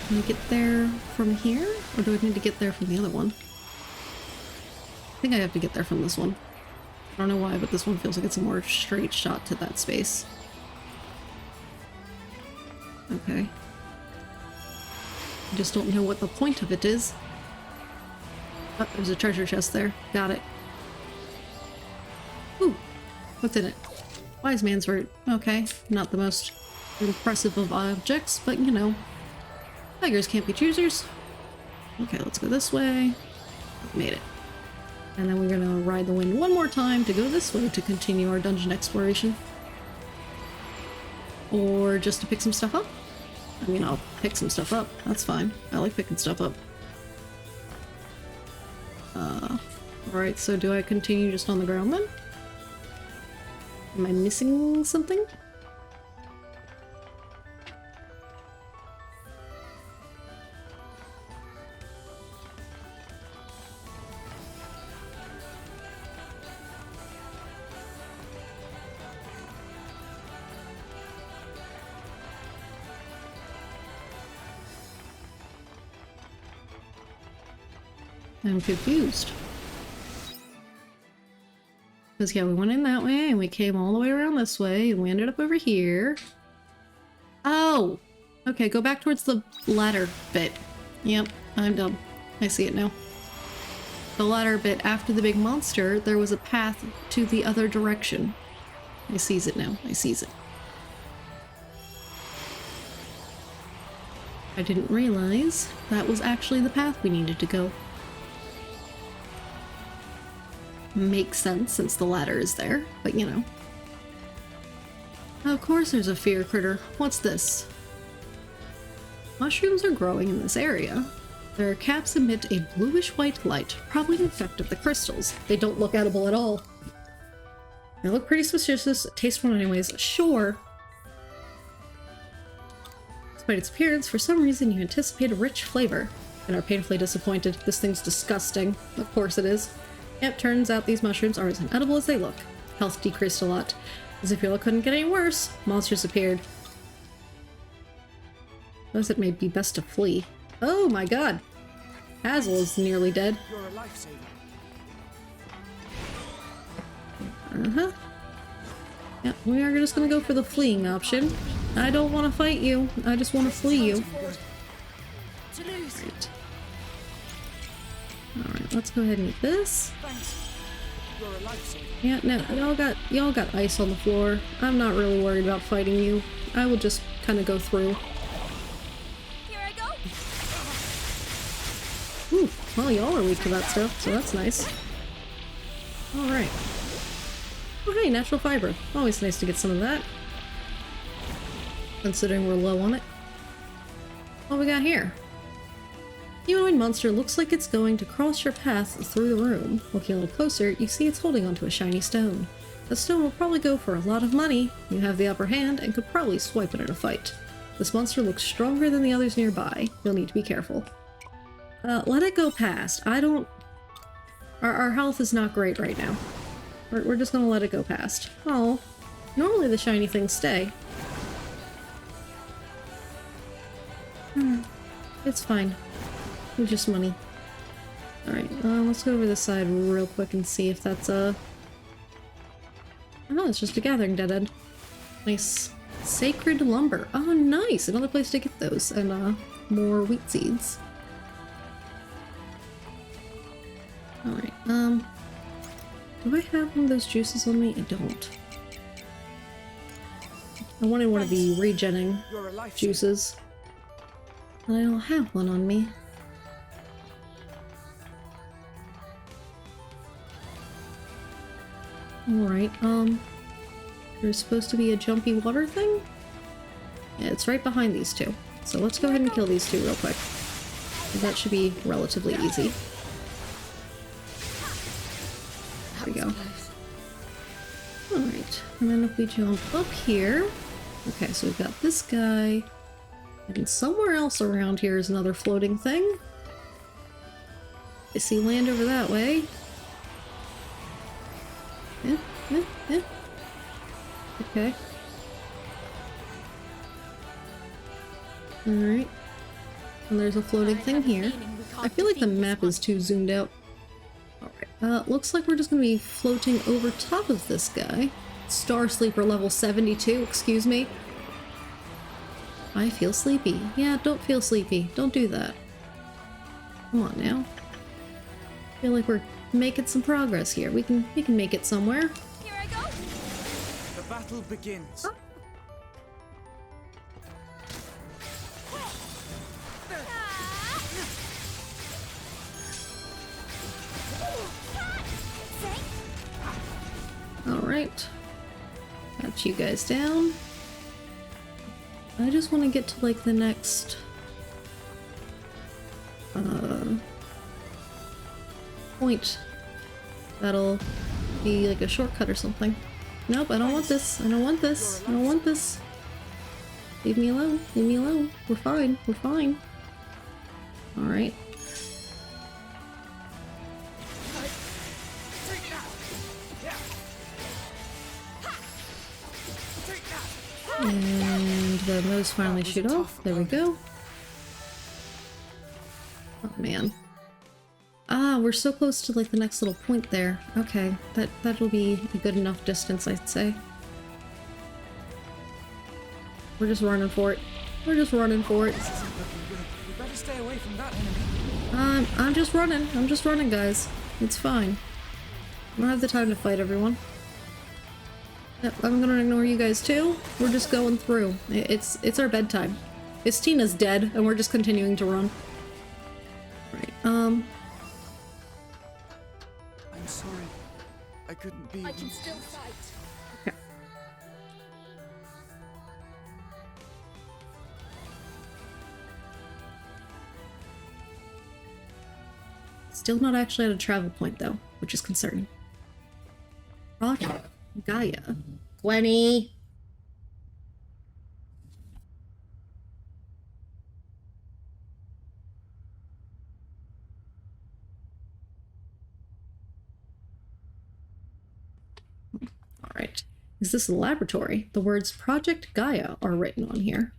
Can I get there from here? Or do I need to get there from the other one? I think I have to get there from this one. I don't know why, but this one feels like it's a more straight shot to that space. Okay. I just don't know what the point of it is. Oh, there's a treasure chest there. Got it. Ooh. What's in it? Wise man's root. Okay. Not the most impressive of objects, but you know. Beggars can't be choosers. Okay, let's go this way. Made it. And then we're gonna ride the wind one more time to go this way to continue our dungeon exploration. Or just to pick some stuff up. I mean, I'll pick some stuff up. That's fine. I like picking stuff up. Alright, so do I continue just on the ground then? Am I missing something? I'm confused. Because, yeah, we went in that way, and we came all the way around this way, and we ended up over here. Oh! Okay, go back towards the ladder bit. Yep, I'm dumb. I see it now. The ladder bit after the big monster, there was a path to the other direction. I sees it now. I sees it. I didn't realize that was actually the path we needed to go. Makes sense since the ladder is there, but you know. Of course there's a fear critter. What's this? Mushrooms are growing in this area. Their caps emit a bluish-white light, probably an effect of the crystals. They don't look edible at all. They look pretty suspicious. Taste one anyways. Sure. Despite its appearance, for some reason you anticipate a rich flavor and are painfully disappointed. This thing's disgusting. Of course it is. Yep, turns out these mushrooms are as inedible as they look. Health decreased a lot. As if your luck couldn't get any worse, monsters appeared. Thus it may be best to flee. Oh my god! Hazel is nearly dead. You're a lifesaver. Uh-huh. Yeah, we are just gonna go for the fleeing option. I don't want to fight you. I just want to flee you. Right. Alright, let's go ahead and eat this. Thanks. You're a lifesaver. Yeah, no, y'all got ice on the floor. I'm not really worried about fighting you. I will just kind of go through. Here I go. Ooh, well, y'all are weak to that stuff, so that's nice. Alright. Oh hey, natural fiber. Always nice to get some of that. Considering we're low on it. What we got here? Humanoid monster looks like it's going to cross your path through the room. Looking a little closer, you see it's holding onto a shiny stone. The stone will probably go for a lot of money. You have the upper hand and could probably swipe it in a fight. This monster looks stronger than the others nearby. You'll need to be careful. Let it go past. I don't... Our health is not great right now. We're just gonna let it go past. Oh, normally the shiny things stay. It's fine. It's just money. Alright, let's go over this side real quick and see if that's a... Oh, it's just a gathering dead end. Nice. Sacred lumber. Oh, nice! Another place to get those. And, more wheat seeds. Alright, do I have one of those juices on me? I don't. I wanted one of the regenning You're a lifesaver. juices. But I don't have one on me. Alright, there's supposed to be a jumpy water thing? Yeah, it's right behind these two. So let's go ahead and kill these two real quick. That should be relatively easy. There we go. Alright, and then if we jump up here... Okay, so we've got this guy. And somewhere else around here is another floating thing. I see land over that way. Yeah. Okay. Alright. And there's a floating thing here. I feel like the map is too zoomed out. Alright, looks like we're just gonna be floating over top of this guy. Star Sleeper level 72, excuse me. I feel sleepy. Yeah, don't feel sleepy. Don't do that. Come on now. I feel like we're making some progress here. We can make it somewhere. Here I go. The battle begins. Alright. Got you guys down. I just want to get to like the next point. That'll be like a shortcut or something. Nope, I don't want this. I don't want this. I don't want this. Leave me alone. Leave me alone. We're fine. We're fine. Alright. And the mows finally shoot off. There we go. Oh man. Ah, we're so close to like the next little point there. Okay, that'll be a good enough distance, I'd say. We're just running for it. We're just running for it. This isn't looking good. We better stay away from that enemy. I'm just running. I'm just running, guys. It's fine. I don't have the time to fight everyone. Yep, I'm gonna ignore you guys too. We're just going through. It's our bedtime. Istina's dead, and we're just continuing to run. Right, I'm sorry. I couldn't be. I can still fight. okay. Still not actually at a travel point, though, which is concerning. Project Gaia. 20! Alright. Is this a laboratory? The words Project Gaia are written on here.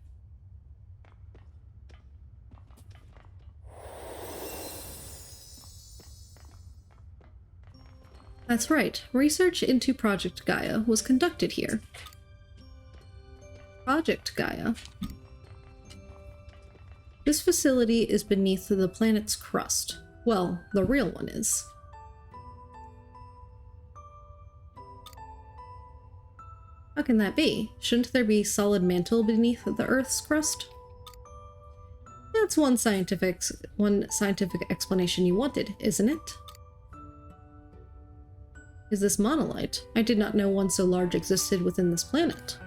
That's right. Research into Project Gaia was conducted here. Project Gaia. This facility is beneath the planet's crust. Well, the real one is. How can that be? Shouldn't there be solid mantle beneath the Earth's crust? That's one scientific explanation you wanted, isn't it? Is this monolith? I did not know one so large existed within this planet.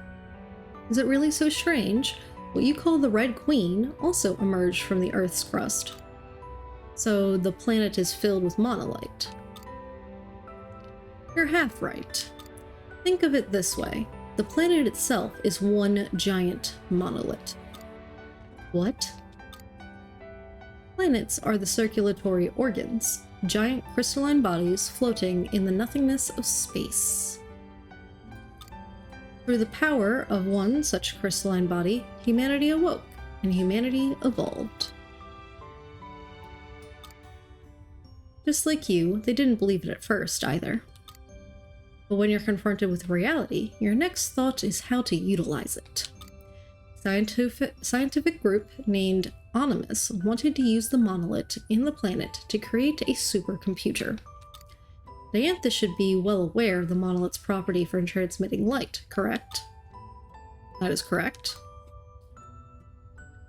Is it really so strange? What you call the Red Queen also emerged from the Earth's crust. So the planet is filled with monolith. You're half right. Think of it this way. The planet itself is one giant monolith. What? Planets are the circulatory organs, giant crystalline bodies floating in the nothingness of space. Through the power of one such crystalline body, humanity awoke, and humanity evolved. Just like you, they didn't believe it at first, either. But when you're confronted with reality, your next thought is how to utilize it. Scientific group named Onimus wanted to use the monolith in the planet to create a supercomputer. Diantha should be well aware of the monolith's property for transmitting light, correct? That is correct.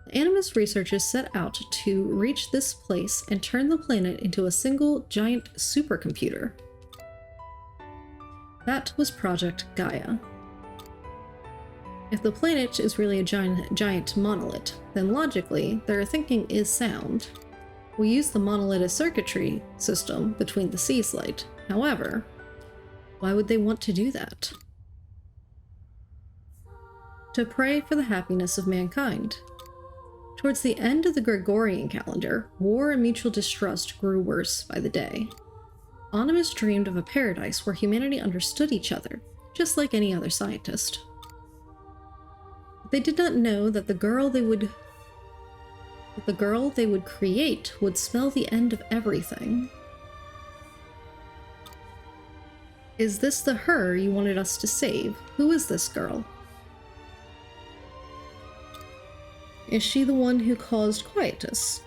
The Animus researchers set out to reach this place and turn the planet into a single giant supercomputer. That was Project Gaia. If the planet is really a giant monolith, then logically, their thinking is sound. We use the monolith as circuitry system between the seas light. However, why would they want to do that? To pray for the happiness of mankind. Towards the end of the Gregorian calendar, war and mutual distrust grew worse by the day. Onimus dreamed of a paradise where humanity understood each other, just like any other scientist. They did not know that the girl they would create would spell the end of everything. Is this the her you wanted us to save? Who is this girl? Is she the one who caused quietus?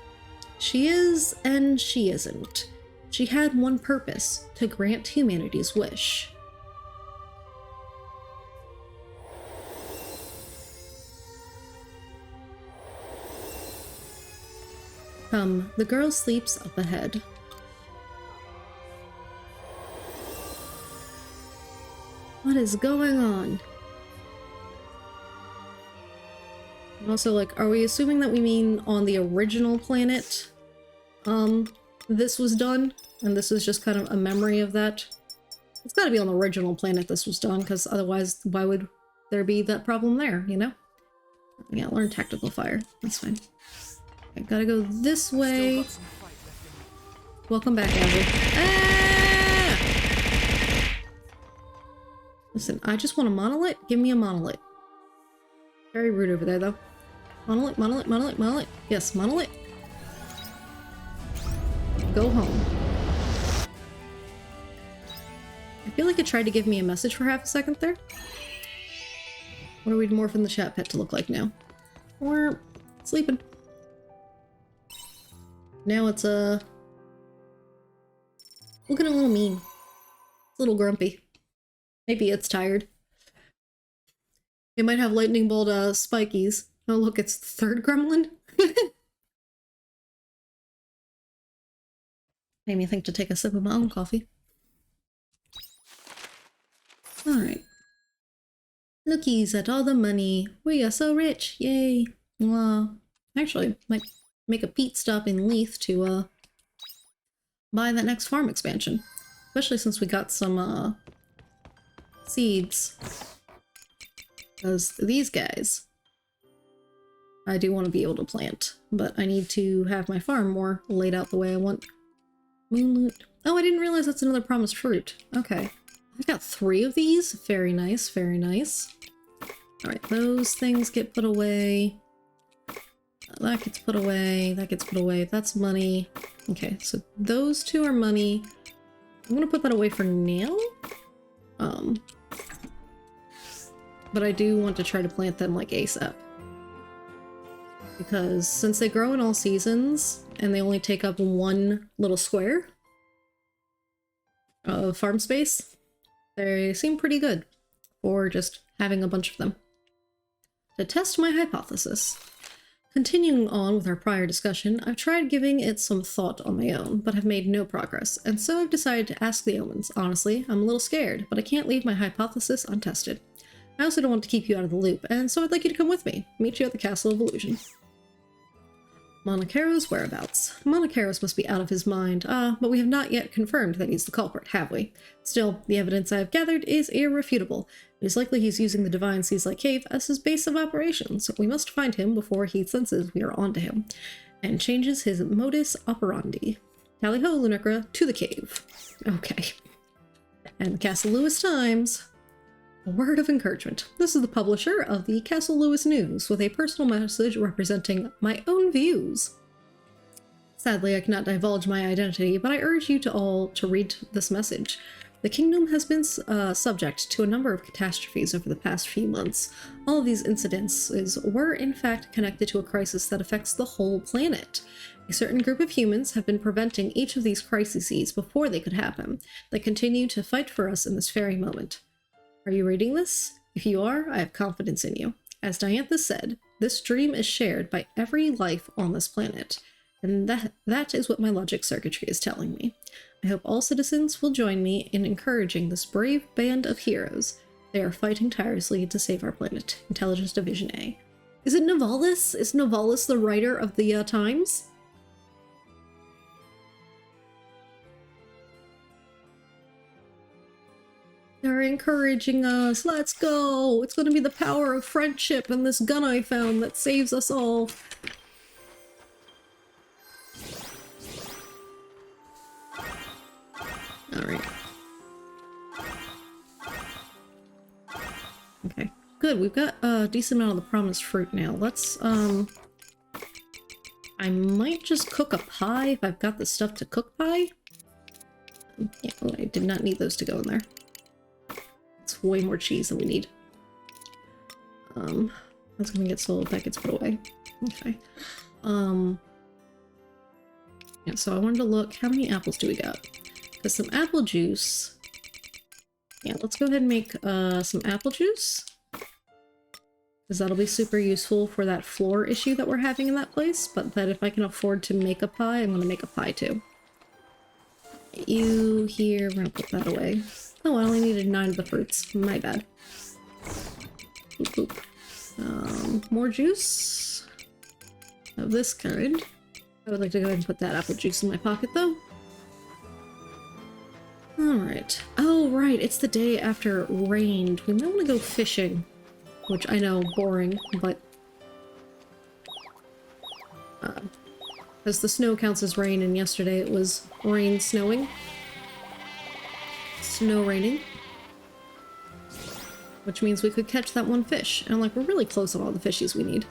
She is, and she isn't. She had one purpose, to grant humanity's wish. Come, the girl sleeps up ahead. What is going on? And also, like, are we assuming that we mean on the original planet, this was done? And this is just kind of a memory of that? It's gotta be on the original planet this was done, because otherwise, why would there be that problem there, you know? Yeah, learn tactical fire. That's fine. I gotta go this way. Welcome back, Andrew. Ah! Listen, I just want a monolith. Give me a monolith. Very rude over there, though. Monolith, monolith, monolith, monolith. Yes, monolith. Go home. I feel like it tried to give me a message for half a second there. What are we morphing the chat pet to look like now? We're sleeping. Now it's looking a little mean. It's a little grumpy. Maybe it's tired. It might have lightning bolt spikies. Oh look, it's the third gremlin. Made me think to take a sip of my own coffee. Alright. Lookies at all the money. We are so rich. Yay. Wow. Actually, might make a Pete stop in Leith to buy that next farm expansion. Especially since we got some seeds. Because these guys I do want to be able to plant, but I need to have my farm more laid out the way I want. Moonloot. Oh, I didn't realize that's another promised fruit. Okay. I got 3 of these. Very nice, very nice. Alright, those things get put away. That gets put away. That gets put away. That's money. Okay, so those 2 are money. I'm gonna put that away for now. But I do want to try to plant them like ASAP. Because since they grow in all seasons, and they only take up 1 little square of farm space, they seem pretty good for just having a bunch of them. To test my hypothesis. Continuing on with our prior discussion, I've tried giving it some thought on my own, but have made no progress, and so I've decided to ask the omens. Honestly, I'm a little scared, but I can't leave my hypothesis untested. I also don't want to keep you out of the loop, and so I'd like you to come with me. Meet you at the Castle of Illusion. Monacaro's whereabouts. Monacaros must be out of his mind, but we have not yet confirmed that he's the culprit, have we? Still, the evidence I have gathered is irrefutable. It is likely he's using the Divine Seas-like cave as his base of operations. We must find him before he senses we are onto him, and changes his modus operandi. Tally-ho, Lunicra, to the cave. Okay. And the Castle Lewis Times. A word of encouragement. This is the publisher of the Castle Lewis News with a personal message representing my own views. Sadly, I cannot divulge my identity, but I urge you to all to read this message. The kingdom has been subject to a number of catastrophes over the past few months. All of these incidences were in fact connected to a crisis that affects the whole planet. A certain group of humans have been preventing each of these crises before they could happen. They continue to fight for us in this very moment. Are you reading this? If you are, I have confidence in you. As Diantha said, this dream is shared by every life on this planet, and that is what my logic circuitry is telling me. I hope all citizens will join me in encouraging this brave band of heroes. They are fighting tirelessly to save our planet. Intelligence Division A. Is it Novalis? Is Novalis the writer of the Times? They're encouraging us. Let's go. It's going to be the power of friendship and this gun I found that saves us all. Alright. Okay. Good. We've got a decent amount of the promised fruit now. Let's, I might just cook a pie if I've got the stuff to cook pie. Yeah, oh, I did not need those to go in there. It's way more cheese than we need. That's gonna get sold. That gets put away. Okay. Yeah, so I wanted to look, how many apples do we got? Because some apple juice. Yeah, let's go ahead and make some apple juice. Because that'll be super useful for that floor issue that we're having in that place. But that if I can afford to make a pie, I'm gonna make a pie too. You here, we're gonna put that away. Oh, I only needed 9 of the fruits. My bad. Boop, boop. More juice of this kind. I would like to go ahead and put that apple juice in my pocket, though. Alright. Oh, right. It's the day after it rained. We might want to go fishing. Which I know, boring, but... because the snow counts as rain, and yesterday it was rain snowing. Snow raining. Which means we could catch that one fish. And like, we're really close on all the fishies we need.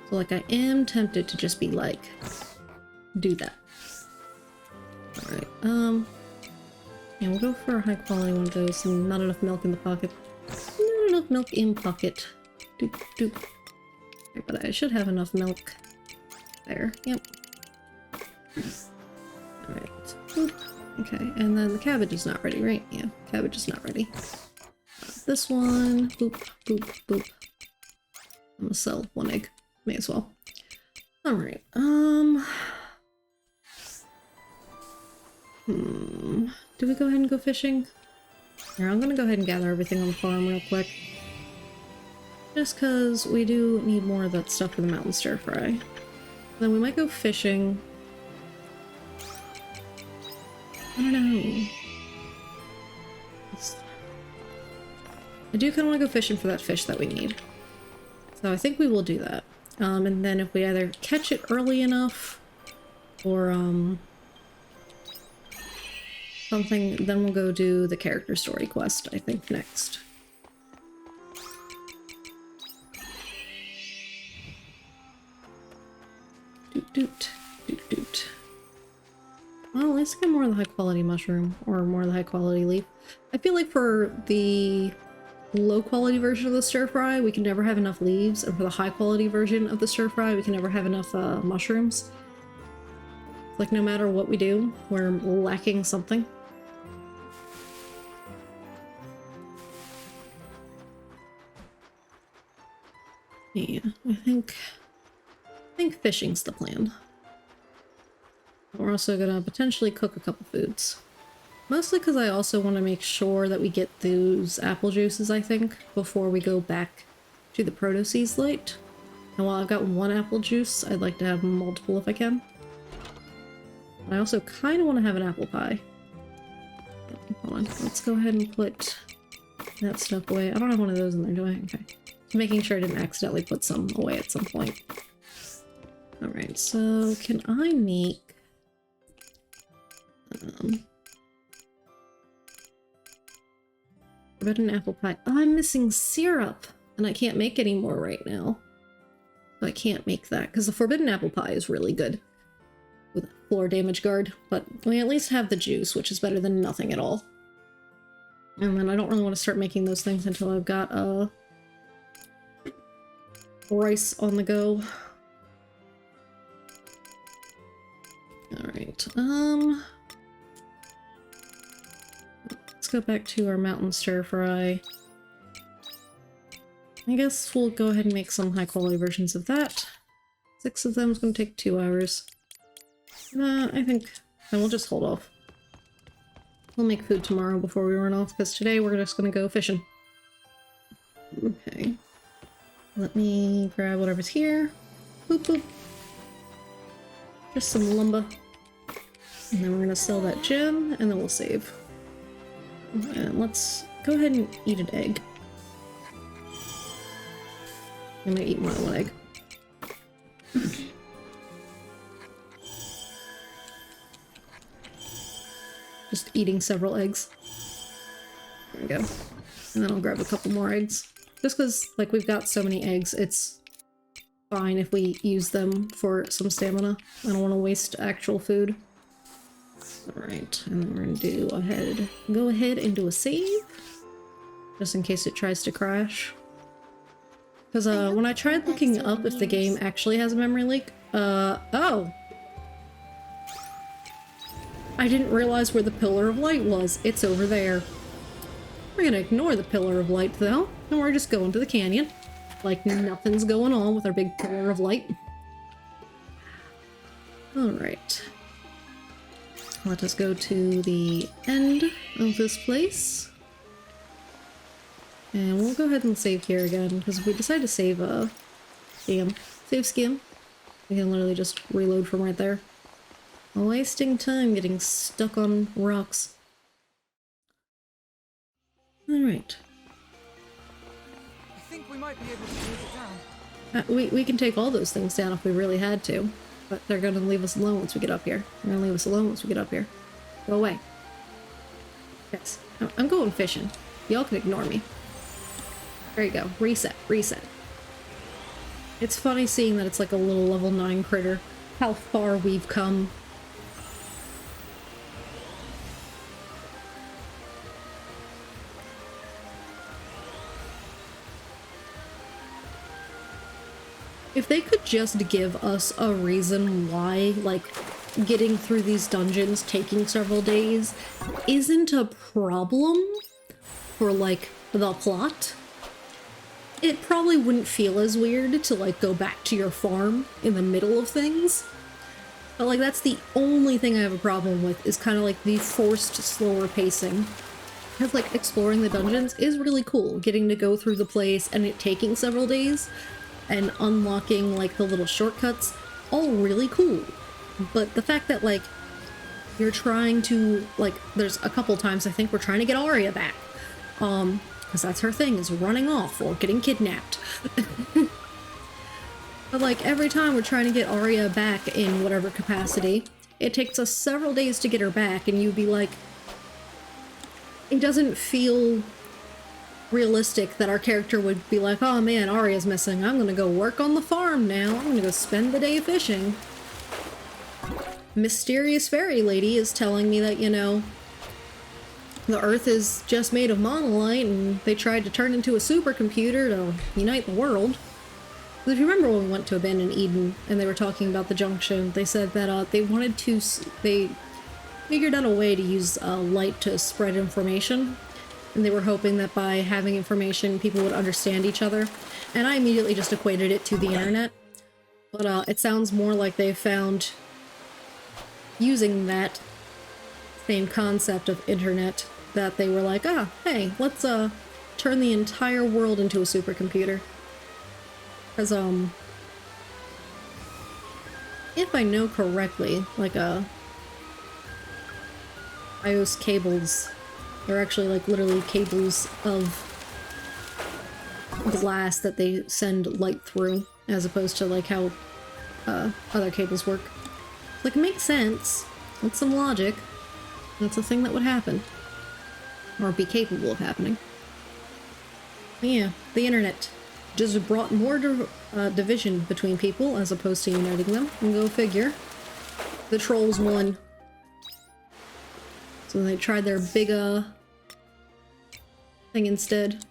So like, I am tempted to just be like, do that. Alright, Yeah, we'll go for a high quality one of those and not enough milk in the pocket. Not enough milk in pocket. Doop doop. Okay, but I should have enough milk. There, yep. Alright. Boop. Okay, and then the cabbage is not ready, right? Yeah, cabbage is not ready. This one. Boop, boop, boop. I'm gonna sell one egg. May as well. Alright, do we go ahead and go fishing? Here, I'm gonna go ahead and gather everything on the farm real quick. Just cause we do need more of that stuff for the mountain stir fry. Then we might go fishing. I don't know. I do kind of want to go fishing for that fish that we need. So I think we will do that. And then if we either catch it early enough or something, then we'll go do the character story quest, I think, next. Doot doot, doot doot. Well, at least I get more of the high quality mushroom, or more of the high quality leaf. I feel like for the low quality version of the stir fry, we can never have enough leaves, and for the high quality version of the stir fry, we can never have enough mushrooms. Like, no matter what we do, we're lacking something. Yeah, I think fishing's the plan. We're also gonna potentially cook a couple foods. Mostly because I also want to make sure that we get those apple juices, I think, before we go back to the Proto-Seas light. And while I've got one apple juice, I'd like to have multiple if I can. I also kind of want to have an apple pie. Hold on, let's go ahead and put that stuff away. I don't have one of those in there, do I? Okay. Just making sure I didn't accidentally put some away at some point. Alright, so can I make... forbidden apple pie. Oh, I'm missing syrup! And I can't make any more right now. So I can't make that, because the forbidden apple pie is really good. With floor damage guard, but we at least have the juice, which is better than nothing at all. And then I don't really want to start making those things until I've got rice on the go. Alright, let's go back to our mountain stir fry. I guess we'll go ahead and make some high quality versions of that. 6 of them is going to take 2 hours. I think then we'll just hold off. We'll make food tomorrow before we run off, because today we're just going to go fishing. Okay. Let me grab whatever's here. Boop boop. Just some lumber. And then we're going to sell that gem, and then we'll save. And let's go ahead and eat an egg. I'm going to eat more than one egg. Just eating several eggs. There we go. And then I'll grab a couple more eggs. Just because, like, we've got so many eggs, it's fine if we use them for some stamina. I don't want to waste actual food. Alright, and then we're gonna go ahead and do a save. Just in case it tries to crash. Because when I tried looking up if the game actually has a memory leak, oh! I didn't realize where the Pillar of Light was. It's over there. We're gonna ignore the Pillar of Light, though, and we're just going to the canyon. Like nothing's going on with our big Pillar of Light. Alright. Let us go to the end of this place. And we'll go ahead and save here again, because if we decide to save, skim, we can literally just reload from right there. Wasting time getting stuck on rocks. Alright. I think we might be able to take it down. We can take all those things down if we really had to, but they're gonna leave us alone once we get up here. They're gonna leave us alone once we get up here. Go away. Yes. I'm going fishing. Y'all can ignore me. There you go. Reset. Reset. It's funny seeing that it's like a little level 9 critter. How far we've come. If they could just give us a reason why, like, getting through these dungeons taking several days isn't a problem for, like, the plot, it probably wouldn't feel as weird to, like, go back to your farm in the middle of things. But, like, that's the only thing I have a problem with, is kind of, like, the forced slower pacing. Because, like, exploring the dungeons is really cool. Getting to go through the place and it taking several days and unlocking, like, the little shortcuts, all really cool. But the fact that, like, you're trying to, like, there's a couple times I think we're trying to get Arya back. Because that's her thing, is running off or getting kidnapped. But, like, every time we're trying to get Arya back in whatever capacity, it takes us several days to get her back, and you'd be like, it doesn't feel realistic that our character would be like, oh man, Arya's missing, I'm gonna go work on the farm now, I'm gonna go spend the day fishing. Mysterious fairy lady is telling me that, you know, the Earth is just made of monolite and they tried to turn into a supercomputer to unite the world. If you remember when we went to Abandoned Eden and they were talking about the junction, they said that they wanted to, they figured out a way to use light to spread information, and they were hoping that by having information people would understand each other. And I immediately just equated it to the internet, but it sounds more like they found using that same concept of internet that they were like, ah, hey, let's turn the entire world into a supercomputer. Because, if I know correctly, like, iOS cables, they're actually, like, literally cables of glass that they send light through, as opposed to, like, how, other cables work. Like, it makes sense. That's some logic. That's a thing that would happen. Or be capable of happening. But yeah, the internet just brought more division between people as opposed to uniting them. And go figure. The trolls won. So they tried their big, thing instead.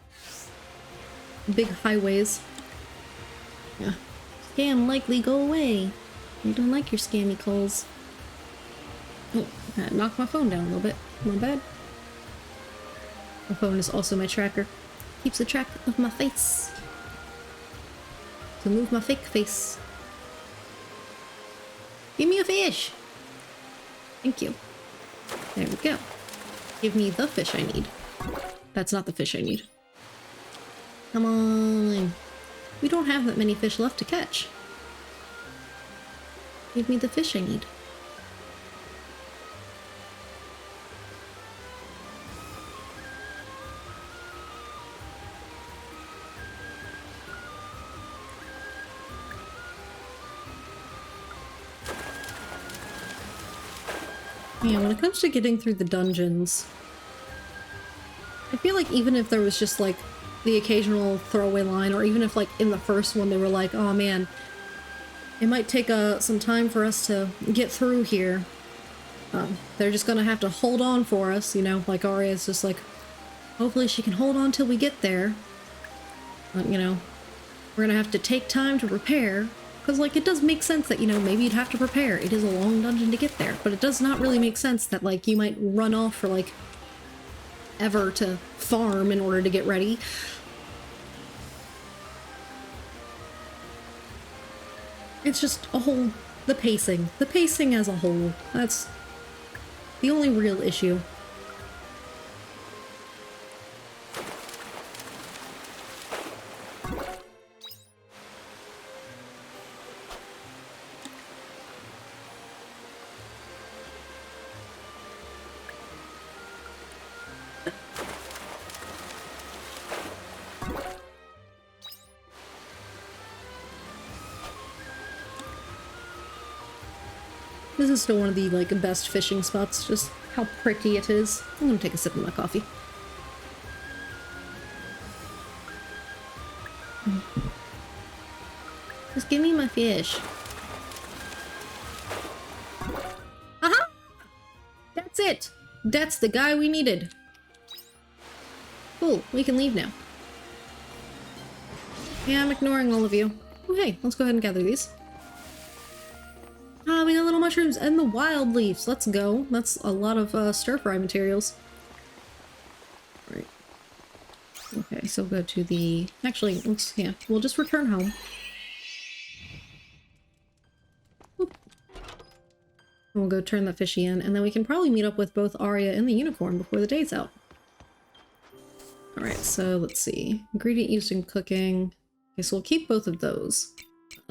Big highways. Yeah. Scam likely go away. I don't like your scammy calls. Oh, I knocked my phone down a little bit. My bad. My phone is also my tracker. Keeps a track of my face. To move my fake face. Give me a fish! Thank you. There we go. Give me the fish I need. That's not the fish I need. Come on. We don't have that many fish left to catch. Give me the fish I need. Yeah, when it comes to getting through the dungeons, I feel like even if there was just, like, the occasional throwaway line, or even if, like, in the first one they were like, oh man, it might take some time for us to get through here. They're just gonna have to hold on for us, you know, like Arya's just like, hopefully she can hold on till we get there. You know, we're gonna have to take time to repair. Because, like, it does make sense that, you know, maybe you'd have to prepare. It is a long dungeon to get there. But it does not really make sense that, like, you might run off for, like, ever to farm in order to get ready. It's just a whole... the pacing. The pacing as a whole. That's the only real issue. This is still one of the, like, best fishing spots, just how pretty it is. I'm gonna take a sip of my coffee. Just give me my fish. Aha! That's it! That's the guy we needed. Cool, we can leave now. Yeah, I'm ignoring all of you. Oh, hey, let's go ahead and gather these. Ah, we got little mushrooms and the wild leaves. Let's go. That's a lot of stir-fry materials. Right. Okay, so we'll go to the... Actually, let's... Yeah, we'll just return home. Whoop. And we'll go turn that fishy in, and then we can probably meet up with both Arya and the unicorn before the day's out. Alright, so let's see. Ingredient used in cooking. Okay, so we'll keep both of those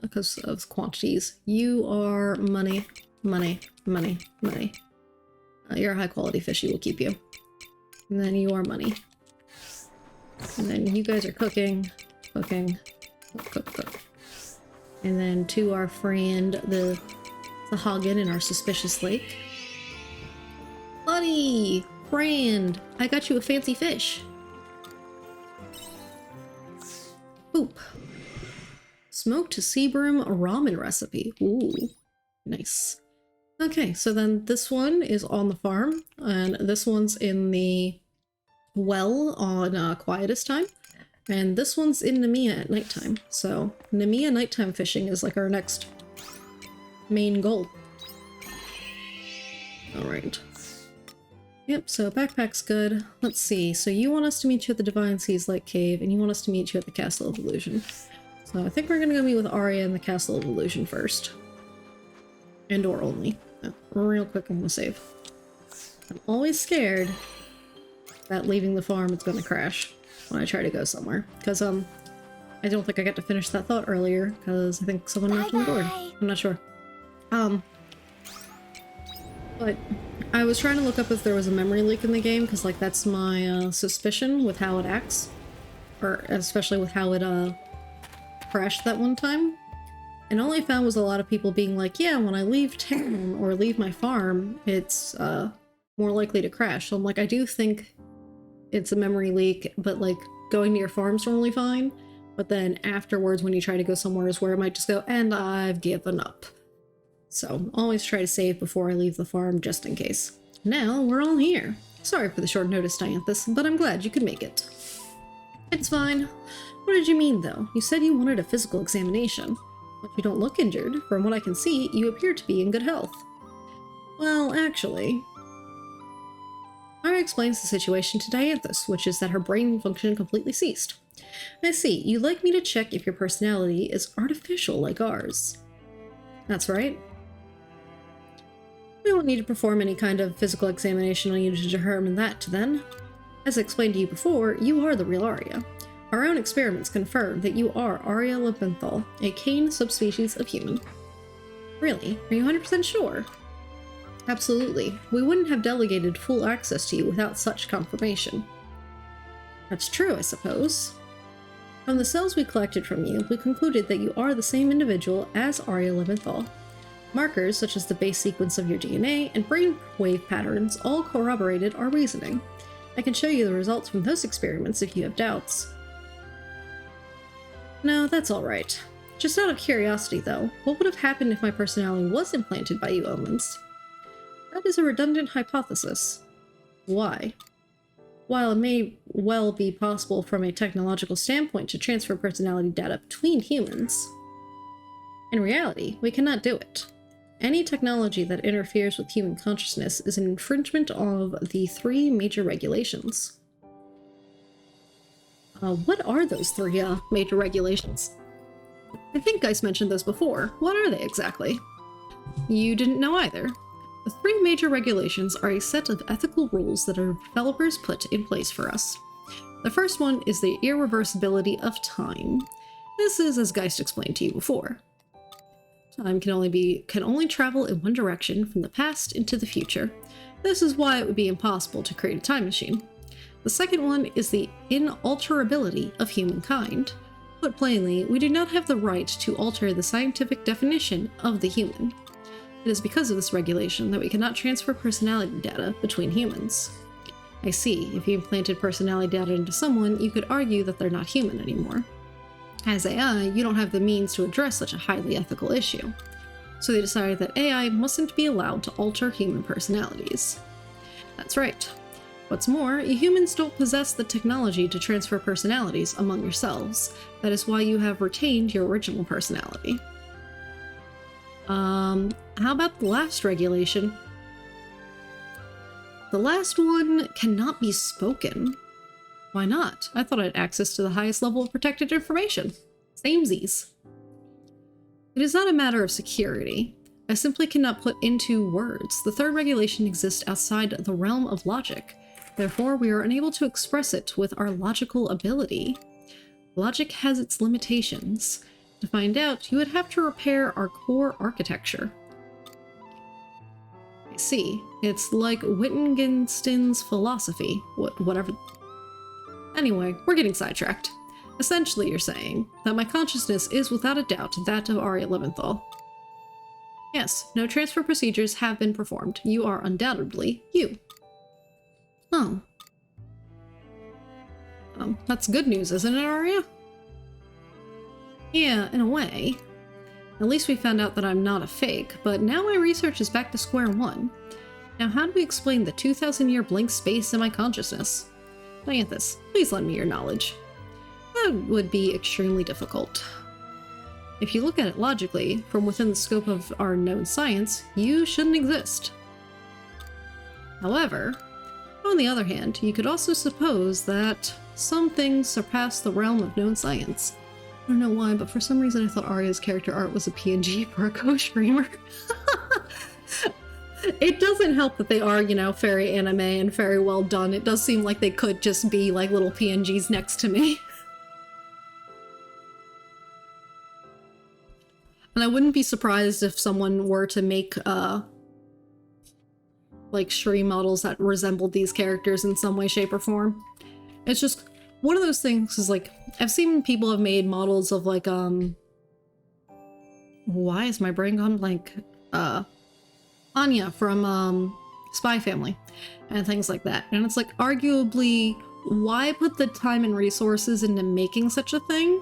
because of quantities. You are money, money, money, money. You're a high quality fishy, we'll keep you. And then you are money. And then you guys are cooking, cooking, cook, cook. And then to our friend, the Hagen in our suspicious lake. Buddy! Friend! I got you a fancy fish. Oop. Smoked sea bream ramen recipe. Ooh, nice. Okay, so then this one is on the farm, and this one's in the well on quietest time, and this one's in Nemea at nighttime. So Nemea nighttime fishing is like our next main goal. Alright. Yep, so backpack's good. Let's see, so you want us to meet you at the Divine Seas Lake Cave, and you want us to meet you at the Castle of Illusion. So I think we're gonna go meet with Arya in the Castle of Illusion first. And/or only. Oh, real quick, I'm gonna save. I'm always scared that leaving the farm is gonna crash when I try to go somewhere. Because, I don't think I got to finish that thought earlier, because I think someone knocked on the door. I'm not sure. But I was trying to look up if there was a memory leak in the game, because, like, that's my, suspicion with how it acts. Or especially with how it, crashed that one time. And all I found was a lot of people being like, yeah, when I leave town or leave my farm, it's, more likely to crash. So I'm like, I do think it's a memory leak, but, like, going to your farm's normally fine. But then afterwards, when you try to go somewhere, is where it might just go, and I've given up. So always try to save before I leave the farm, just in case. Now we're all here. Sorry for the short notice, Dianthus, but I'm glad you could make it. It's fine. What did you mean, though? You said you wanted a physical examination. But you don't look injured. From what I can see, you appear to be in good health. Well, actually... Arya explains the situation to Dianthus, which is that her brain function completely ceased. I see. You'd like me to check if your personality is artificial like ours. That's right. We don't need to perform any kind of physical examination on you to determine that, then. As I explained to you before, you are the real Arya. Our own experiments confirm that you are Arya Lebenthal, a Cain subspecies of human. Really? Are you 100% sure? Absolutely. We wouldn't have delegated full access to you without such confirmation. That's true, I suppose. From the cells we collected from you, we concluded that you are the same individual as Arya Lebenthal. Markers, such as the base sequence of your DNA and brainwave patterns, all corroborated our reasoning. I can show you the results from those experiments if you have doubts. No, that's alright. Just out of curiosity, though, what would have happened if my personality was implanted by you omens? That is a redundant hypothesis. Why? While it may well be possible from a technological standpoint to transfer personality data between humans, in reality, we cannot do it. Any technology that interferes with human consciousness is an infringement of the 3 major regulations. What are those 3 major regulations? I think Geist mentioned those before. What are they exactly? You didn't know either. The 3 major regulations are a set of ethical rules that our developers put in place for us. The first one is the irreversibility of time. This is as Geist explained to you before. Time can only travel in one direction from the past into the future. This is why it would be impossible to create a time machine. The second one is the inalterability of humankind. Put plainly, we do not have the right to alter the scientific definition of the human. It is because of this regulation that we cannot transfer personality data between humans. I see, if you implanted personality data into someone, you could argue that they're not human anymore. As AI, you don't have the means to address such a highly ethical issue. So they decided that AI mustn't be allowed to alter human personalities. That's right. What's more, you humans don't possess the technology to transfer personalities among yourselves. That is why you have retained your original personality. How about the last regulation? The last one cannot be spoken. Why not? I thought I had access to the highest level of protected information. Samesies. It is not a matter of security. I simply cannot put into words. The third regulation exists outside the realm of logic. Therefore, we are unable to express it with our logical ability. Logic has its limitations. To find out, you would have to repair our core architecture. I see. It's like Wittgenstein's philosophy. Whatever. Anyway, we're getting sidetracked. Essentially, you're saying that my consciousness is without a doubt that of Arya Leventhal. Yes, no transfer procedures have been performed. You are undoubtedly you. Oh. That's good news, isn't it, Arya? Yeah, in a way. At least we found out that I'm not a fake, but now my research is back to square one. Now how do we explain the 2,000-year blank space in my consciousness? Dianthus, please lend me your knowledge. That would be extremely difficult. If you look at it logically, from within the scope of our known science, you shouldn't exist. However, on the other hand, you could also suppose that some things surpass the realm of known science. I don't know why, but for some reason I thought Arya's character art was a PNG for a co-streamer. It doesn't help that they are, you know, very anime and very well done. It does seem like they could just be like little PNGs next to me. And I wouldn't be surprised if someone were to make, like, stream models that resembled these characters in some way, shape, or form. It's just one of those things is, like, I've seen people have made models of, like, why is my brain gone blank? Anya from, Spy Family, and things like that. And it's like, arguably, why put the time and resources into making such a thing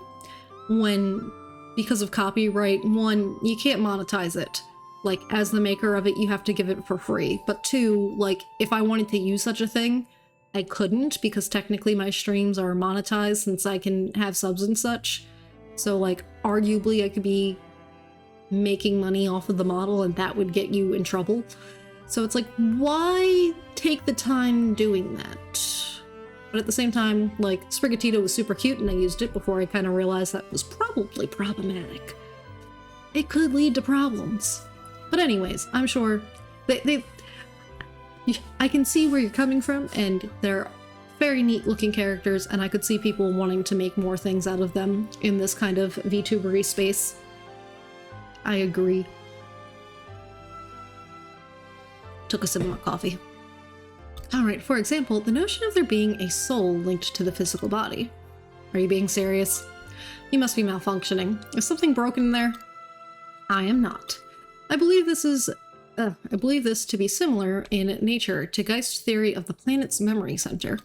when, because of copyright, one, you can't monetize it. Like, as the maker of it, you have to give it for free. But two, like, if I wanted to use such a thing, I couldn't, because technically my streams are monetized since I can have subs and such. So, like, arguably I could be making money off of the model and that would get you in trouble. So it's like, why take the time doing that? But at the same time, like, Sprigatito was super cute and I used it before I kind of realized that was probably problematic. It could lead to problems. But anyways, I'm sure I can see where you're coming from, and they're very neat looking characters, and I could see people wanting to make more things out of them in this kind of VTubery space. I agree. Took a sip of my coffee. Alright, for example, the notion of there being a soul linked to the physical body. Are you being serious? You must be malfunctioning. Is something broken there? I am not. I believe this to be similar in nature to Geist's theory of the planet's memory center.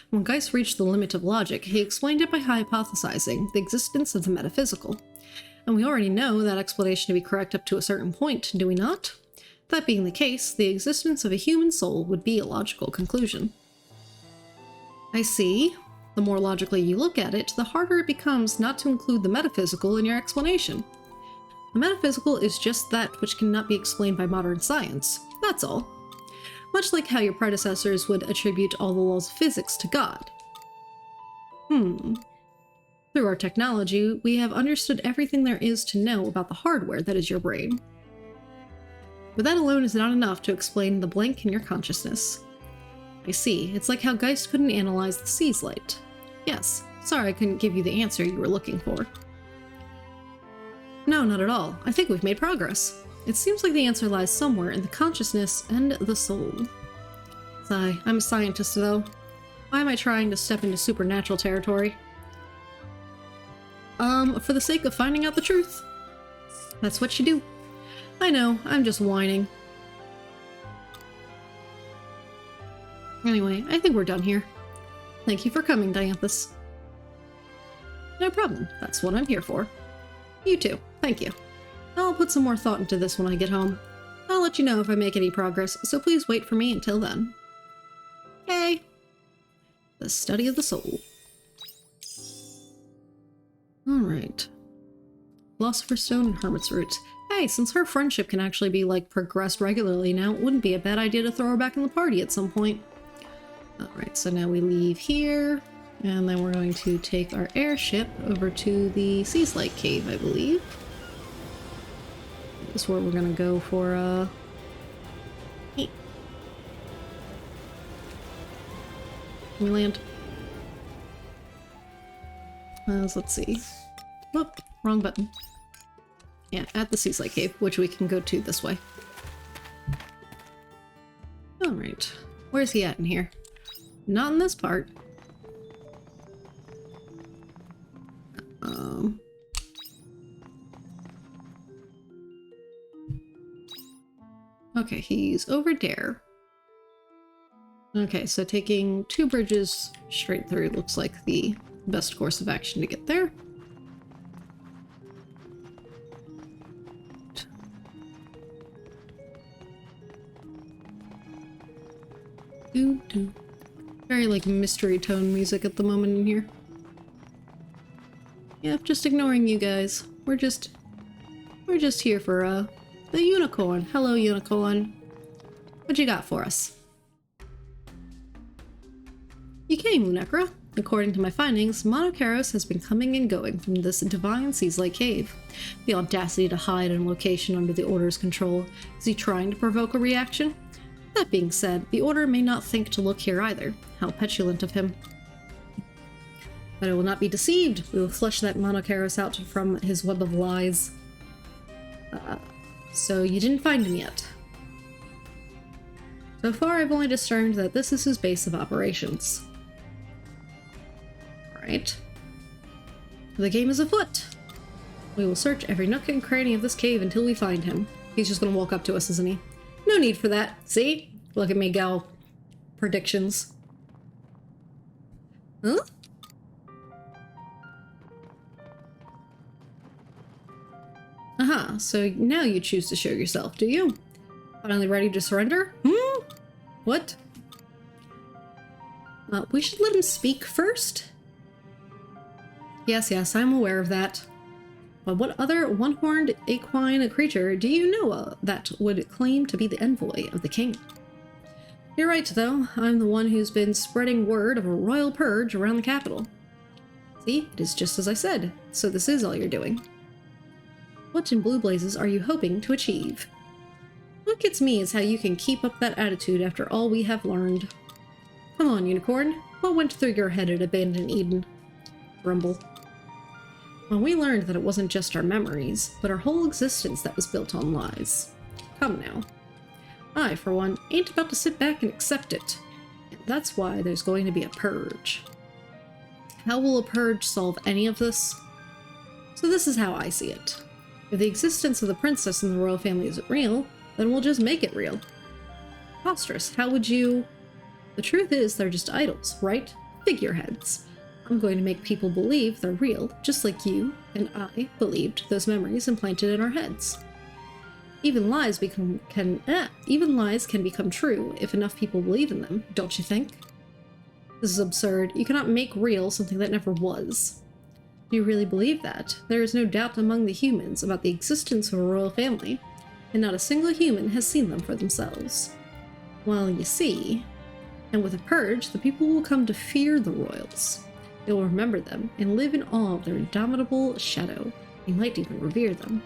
When Geist reached the limit of logic, he explained it by hypothesizing the existence of the metaphysical. And we already know that explanation to be correct up to a certain point, do we not? That being the case, the existence of a human soul would be a logical conclusion. I see. The more logically you look at it, the harder it becomes not to include the metaphysical in your explanation. The metaphysical is just that which cannot be explained by modern science, that's all. Much like how your predecessors would attribute all the laws of physics to God. Through our technology, we have understood everything there is to know about the hardware that is your brain. But that alone is not enough to explain the blank in your consciousness. I see, it's like how Geist couldn't analyze the sea's light. Yes, sorry I couldn't give you the answer you were looking for. No, not at all. I think we've made progress. It seems like the answer lies somewhere in the consciousness and the soul. Sigh, I'm a scientist though. Why am I trying to step into supernatural territory? For the sake of finding out the truth. That's what you do. I know, I'm just whining. Anyway, I think we're done here. Thank you for coming, Dianthus. No problem, that's what I'm here for. You too, thank you. I'll put some more thought into this when I get home. I'll let you know if I make any progress, so please wait for me until then. Okay. The study of the soul. Alright. Philosopher's Stone and Hermit's Roots. Hey, since her friendship can actually be, like, progressed regularly now, it wouldn't be a bad idea to throw her back in the party at some point. Alright, so now we leave here, and then we're going to take our airship over to the Seaslike Cave, I believe. This is where we're gonna go for, Hey. Can we land? Let's see. Whoop, wrong button. Yeah, at the Seaslike Cave, which we can go to this way. Alright. Where's he at in here? Not in this part. Okay, he's over there. Okay, so taking 2 bridges straight through looks like the best course of action to get there. Very like mystery tone music at the moment in here. Yep, just ignoring you guys. We're just here for the unicorn. Hello, unicorn. What you got for us? You came, Lunecra. According to my findings, Monocaros has been coming and going from this divine Seaslike Cave. The audacity to hide in a location under the Order's control. Is he trying to provoke a reaction? That being said, the Order may not think to look here either. How petulant of him. But I will not be deceived. We will flush that Monocaros out from his web of lies. So you didn't find him yet. So far, I've only discerned that this is his base of operations. Right. The game is afoot. We will search every nook and cranny of this cave until we find him. He's just gonna walk up to us, isn't he? No need for that. See? Look at me go. Predictions. Huh? Aha, so now you choose to show yourself, do you? Finally ready to surrender? Hmm? What? We should let him speak first? Yes, I'm aware of that. But what other one-horned equine creature do you know that would claim to be the envoy of the king? You're right, though. I'm the one who's been spreading word of a royal purge around the capital. See, it is just as I said. So this is all you're doing. What in blue blazes are you hoping to achieve? What gets me is how you can keep up that attitude after all we have learned. Come on, Unicorn. What went through your head at Abandoned Eden? Rumble. When we learned that it wasn't just our memories, but our whole existence that was built on lies. Come now. I, for one, ain't about to sit back and accept it. And that's why there's going to be a purge. How will a purge solve any of this? So this is how I see it. If the existence of the princess and the royal family isn't real, then we'll just make it real. Preposterous. How would you... The truth is, they're just idols, right? Figureheads. I'm going to make people believe they're real, just like you and I believed those memories implanted in our heads. Even lies can become true if enough people believe in them, don't you think? This is absurd. You cannot make real something that never was. Do you really believe that? There is no doubt among the humans about the existence of a royal family, and not a single human has seen them for themselves. Well, you see, and with a purge, the people will come to fear the royals. They will remember them and live in awe of their indomitable shadow. They might even revere them.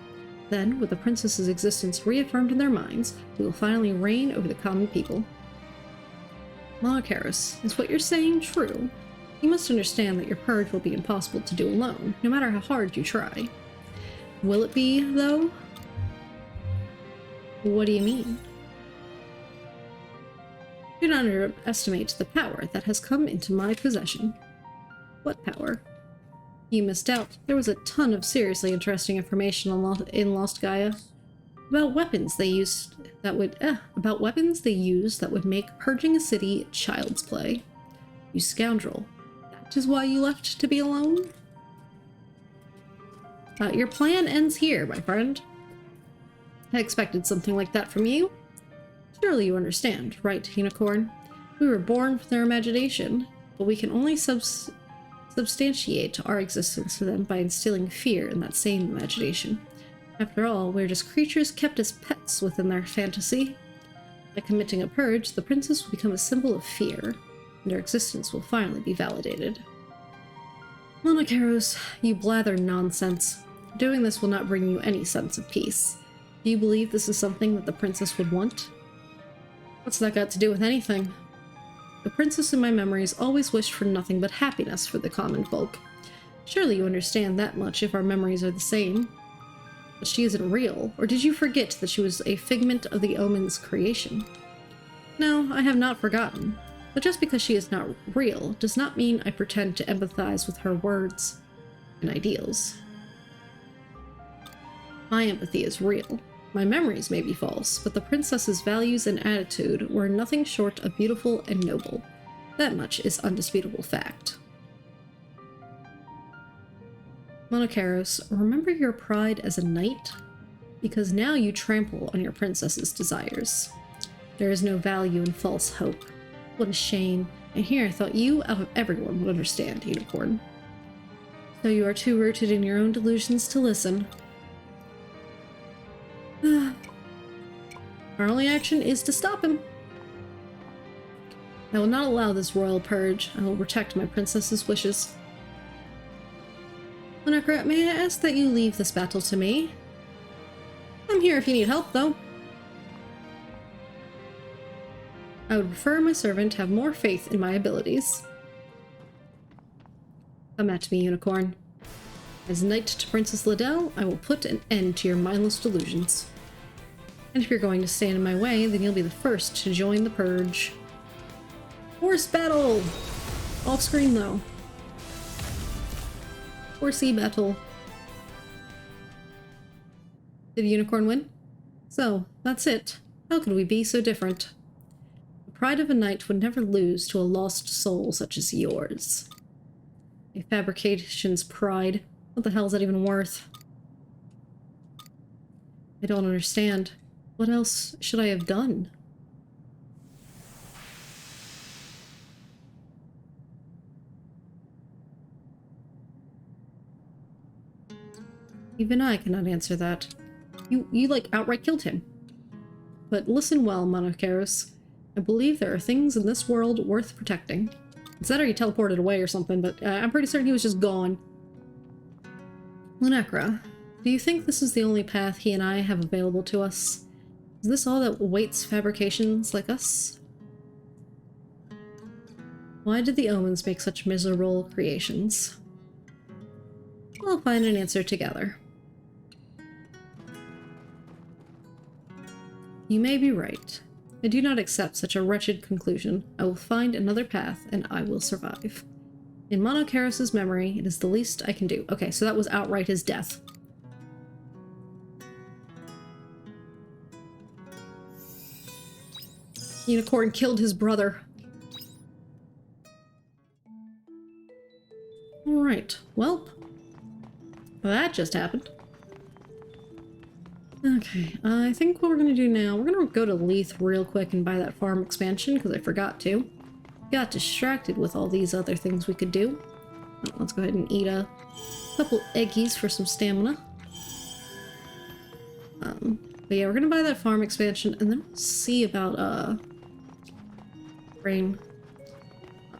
Then, with the princess's existence reaffirmed in their minds, we will finally reign over the common people. Monocaros, is what you're saying true? You must understand that your purge will be impossible to do alone, no matter how hard you try. Will it be, though? What do you mean? Do not underestimate the power that has come into my possession. What power? You missed out. There was a ton of seriously interesting information in Lost Gaia about weapons they used that would make purging a city child's play. You scoundrel. That is why you left to be alone? Your plan ends here, my friend. I expected something like that from you. Surely you understand, right, Unicorn? We were born with their imagination, but we can only substantiate our existence to them by instilling fear in that same imagination. After all, we're just creatures kept as pets within their fantasy. By committing a purge, the princess will become a symbol of fear, and her existence will finally be validated. Monocaros, you blather nonsense. Doing this will not bring you any sense of peace. Do you believe this is something that the princess would want? What's that got to do with anything? The princess in my memories always wished for nothing but happiness for the common folk. Surely you understand that much if our memories are the same. But she isn't real, or did you forget that she was a figment of the Omen's creation? No, I have not forgotten. But just because she is not real does not mean I pretend to empathize with her words and ideals. My empathy is real. My memories may be false, but the princess's values and attitude were nothing short of beautiful and noble. That much is undisputable fact. Monocaros, remember your pride as a knight? Because now you trample on your princess's desires. There is no value in false hope. What a shame. And here I thought you, out of everyone, would understand, Unicorn. So you are too rooted in your own delusions to listen. Our only action is to stop him. I will not allow this royal purge. I will protect my princess's wishes. Monarch, may I ask that you leave this battle to me? I'm here if you need help, though. I would prefer my servant have more faith in my abilities. Come at me, Unicorn. As knight to Princess Liddell, I will put an end to your mindless delusions. And if you're going to stand in my way, then you'll be the first to join the purge. Horse battle! Off screen, though. Horsey battle. Did Unicorn win? So, that's it. How could we be so different? The pride of a knight would never lose to a lost soul such as yours. A fabrication's pride. What the hell is that even worth? I don't understand. What else should I have done? Even I cannot answer that. You like outright killed him. But listen well, Monocaros. I believe there are things in this world worth protecting. It's that or he teleported away or something, but I'm pretty certain he was just gone. Lunacra, do you think this is the only path he and I have available to us? Is this all that awaits fabrications like us? Why did the Omens make such miserable creations? We'll find an answer together. You may be right. I do not accept such a wretched conclusion. I will find another path, and I will survive. In Monocaros' memory, it is the least I can do. Okay, so that was outright his death. Unicorn killed his brother. Alright, well, that just happened. Okay, I think what we're gonna do now, we're gonna go to Leith real quick and buy that farm expansion, because I forgot to. Got distracted with all these other things we could do. Let's go ahead and eat a couple eggies for some stamina. But yeah, we're gonna buy that farm expansion, and then we'll see about,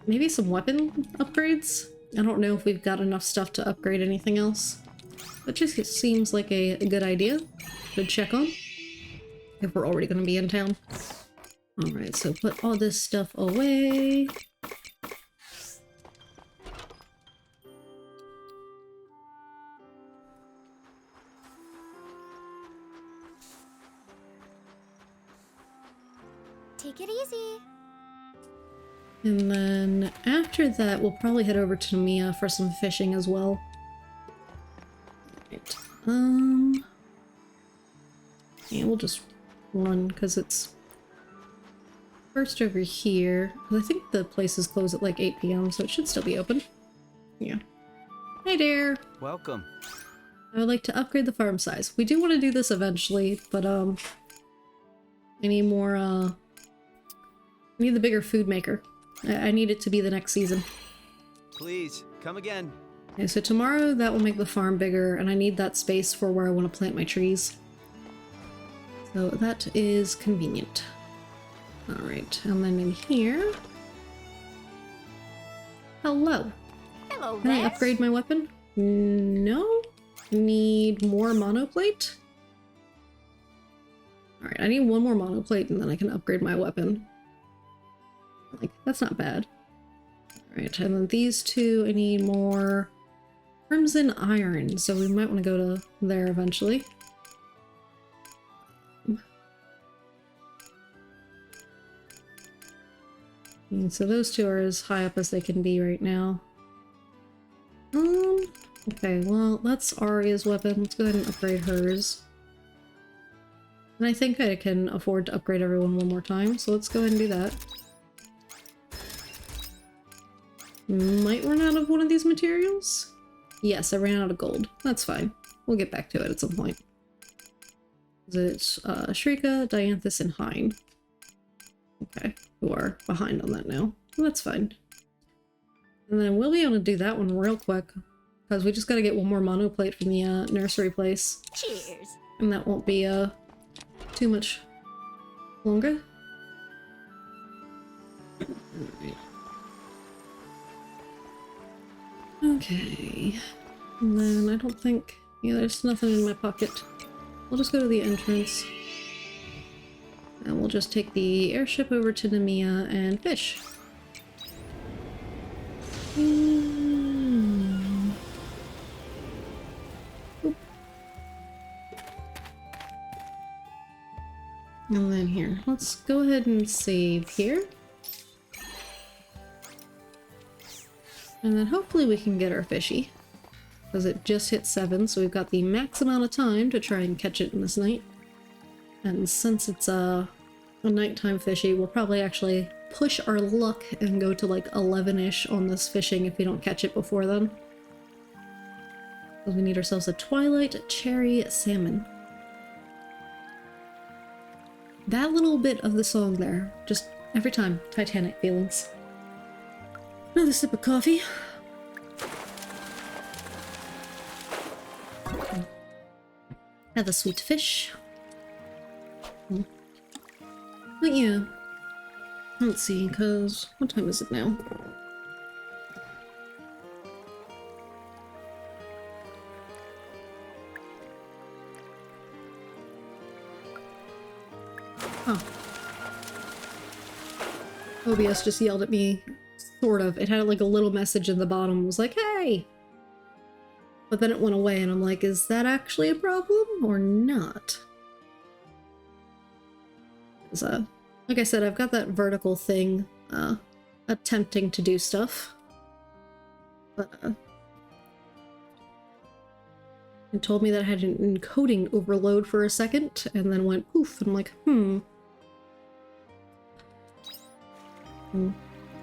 maybe some weapon upgrades? I don't know if we've got enough stuff to upgrade anything else. That just seems like a good idea to check on. If we're already gonna be in town. Alright, so put all this stuff away. Take it easy. And then after that, we'll probably head over to Mia for some fishing as well. Right. Yeah, we'll just run because it's first over here. Because I think the places close at like 8 p.m., so it should still be open. Yeah. Hey there! Welcome. I would like to upgrade the farm size. We do want to do this eventually, but I need more I need the bigger food maker. I need it to be the next season. Please, come again. Okay, so tomorrow that will make the farm bigger, and I need that space for where I want to plant my trees. So that is convenient. Alright, and then in here... Hello! Hello Can I there. upgrade my weapon? No? Need more monoplate? Alright, I need one more monoplate and then I can upgrade my weapon. Like, that's not bad. Alright, and then these two, I need more crimson iron, so we might want to go to there eventually. And so those two are as high up as they can be right now. Okay, well, that's Arya's weapon. Let's go ahead and upgrade hers. And I think I can afford to upgrade everyone one more time, so let's go ahead and do that. Might run out of one of these materials? Yes, I ran out of gold. That's fine. We'll get back to it at some point. It's Shrika, Dianthus, and Hein. Okay, who are behind on that now. Well, that's fine. And then we'll be able to do that one real quick, because we just gotta get one more monoplate from the nursery place. Cheers. And that won't be too much longer. Alright. Okay. And then I don't think... Yeah, there's nothing in my pocket. We'll just go to the entrance. And we'll just take the airship over to Nemea and fish. Oop. And then here, let's go ahead and save here. And then hopefully we can get our fishy. Because it just hit 7, so we've got the max amount of time to try and catch it in this night. And since it's a nighttime fishy, we'll probably actually push our luck and go to like 11-ish on this fishing if we don't catch it before then. Because we need ourselves a twilight cherry salmon. That little bit of the song there, just every time, Titanic feelings. Another sip of coffee. Have a sweet fish. But yeah, let's see, because what time is it now? Oh. OBS just yelled at me, sort of. It had like a little message in the bottom. It was like, hey! But then it went away and I'm like, is that actually a problem or not? So, like I said, I've got that vertical thing, attempting to do stuff. But, it told me that I had an encoding overload for a second, and then went poof, and I'm like,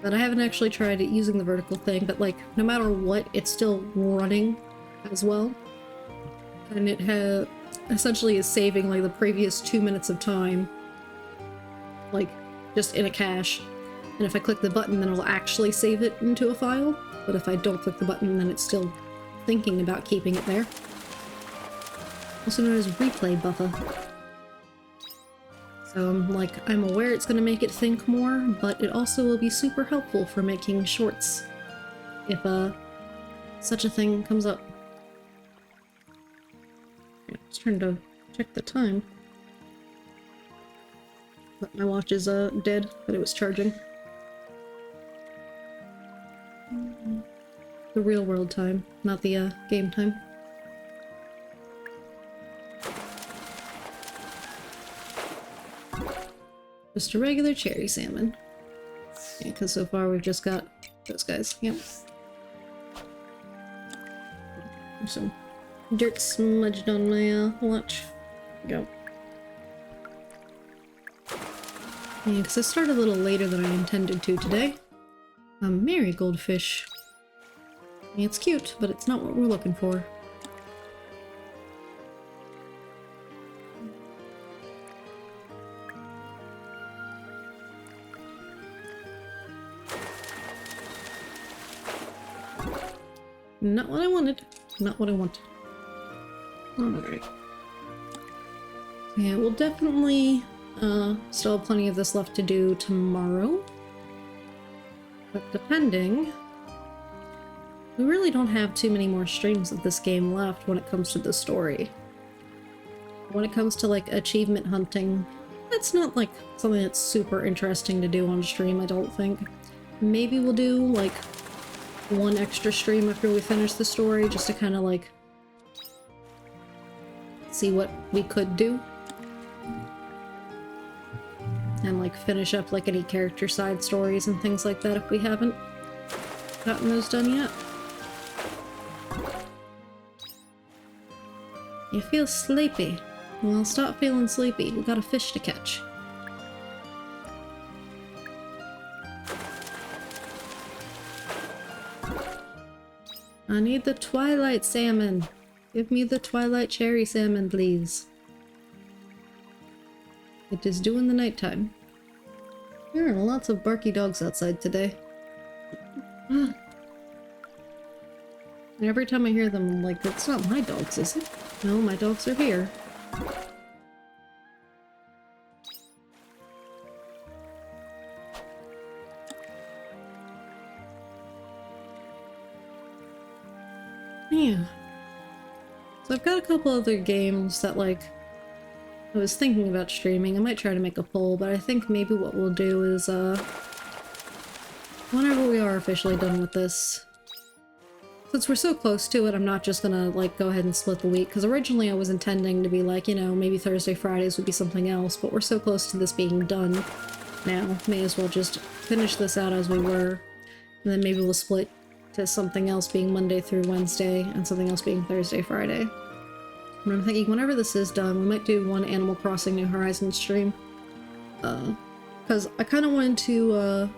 But I haven't actually tried it using the vertical thing, but like, no matter what, it's still running as well. And it essentially is saving like the previous 2 minutes of time. Like, just in a cache. And if I click the button, then it'll actually save it into a file. But if I don't click the button, then it's still thinking about keeping it there. Also known as replay buffer. So I'm aware it's going to make it think more, but it also will be super helpful for making shorts. If such a thing comes up. I'm just trying to check the time. But my watch is dead, but it was charging. The real world time, not the game time. Just a regular cherry salmon. Yeah, because so far we've just got those guys. Yep. There's some dirt smudged on my watch. There we go. Yeah, because I started a little later than I intended to today. A marigoldfish. Yeah, it's cute, but it's not what we're looking for. Not what I wanted. Not what I wanted. Alright. Yeah, we'll definitely still have plenty of this left to do tomorrow. But depending... We really don't have too many more streams of this game left when it comes to the story. When it comes to, like, achievement hunting, that's not, like, something that's super interesting to do on stream, I don't think. Maybe we'll do, like, one extra stream after we finish the story, just to kind of, like, see what we could do. And, like, finish up, like, any character side stories and things like that if we haven't gotten those done yet. You feel sleepy. Well, stop feeling sleepy. We got a fish to catch. I need the twilight salmon. Give me the twilight cherry salmon, please. It is due in the nighttime. There are lots of barky dogs outside today. And every time I hear them, I'm like, it's not my dogs, is it? No, my dogs are here. Yeah. So I've got a couple other games that, like, I was thinking about streaming. I might try to make a poll, but I think maybe what we'll do is, whenever we are officially done with this, since we're so close to it, I'm not just gonna, like, go ahead and split the week, because originally I was intending to be like, you know, maybe Thursday, Fridays would be something else, but we're so close to this being done now, may as well just finish this out as we were, and then maybe we'll split to something else being Monday through Wednesday, and something else being Thursday, Friday. And I'm thinking whenever this is done, we might do one Animal Crossing New Horizons stream, because I kind of wanted to,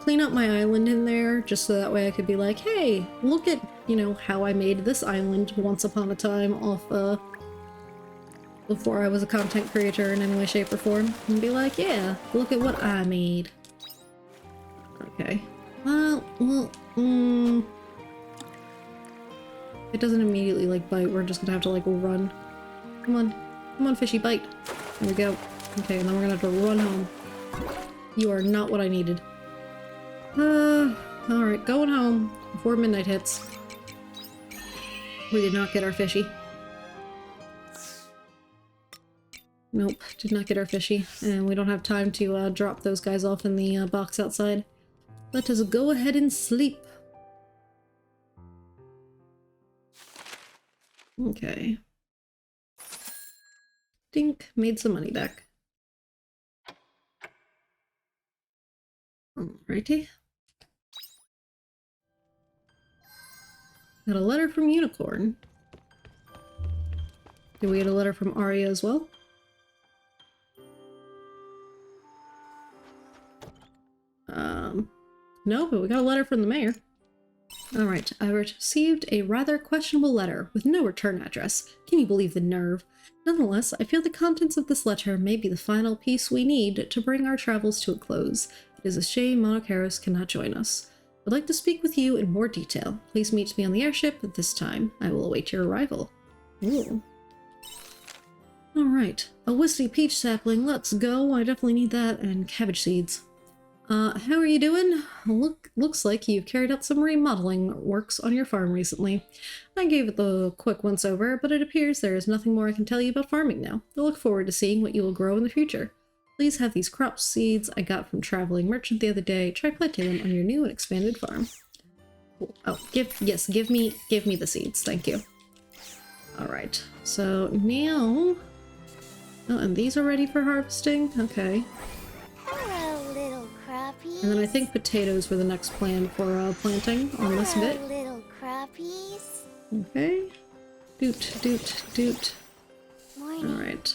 clean up my island in there, just so that way I could be like, hey, look at, you know, how I made this island once upon a time off, before I was a content creator in any way, shape, or form. And be like, yeah, look at what I made. Okay. Well, it doesn't immediately, like, bite. We're just gonna have to, like, run. Come on. Come on, fishy, bite. There we go. Okay, and then we're gonna have to run home. You are not what I needed. Alright, going home before midnight hits. We did not get our fishy. Nope, did not get our fishy. And we don't have time to drop those guys off in the box outside. Let us go ahead and sleep. Okay. Dink, made some money back. Alrighty. Got a letter from Unicorn. Did we get a letter from Arya as well? No, but we got a letter from the mayor. Alright, I received a rather questionable letter with no return address. Can you believe the nerve? Nonetheless, I feel the contents of this letter may be the final piece we need to bring our travels to a close. It is a shame Monocaros cannot join us. I'd like to speak with you in more detail. Please meet me on the airship at this time. I will await your arrival. Ooh. Alright, a whiskey peach sapling, let's go. I definitely need that, and cabbage seeds. How are you doing? Looks like you've carried out some remodeling works on your farm recently. I gave it the quick once over, but it appears there is nothing more I can tell you about farming now. I look forward to seeing what you will grow in the future. Please have these crop seeds I got from traveling merchant the other day. Try planting them on your new and expanded farm. Cool. Oh, give me the seeds, thank you. Alright, so now... Oh, and these are ready for harvesting? Okay. Hello, little crappies. And then I think potatoes were the next plan for planting on this bit. Hello, little crappies. Okay. Doot, doot, doot. Morning. Alright.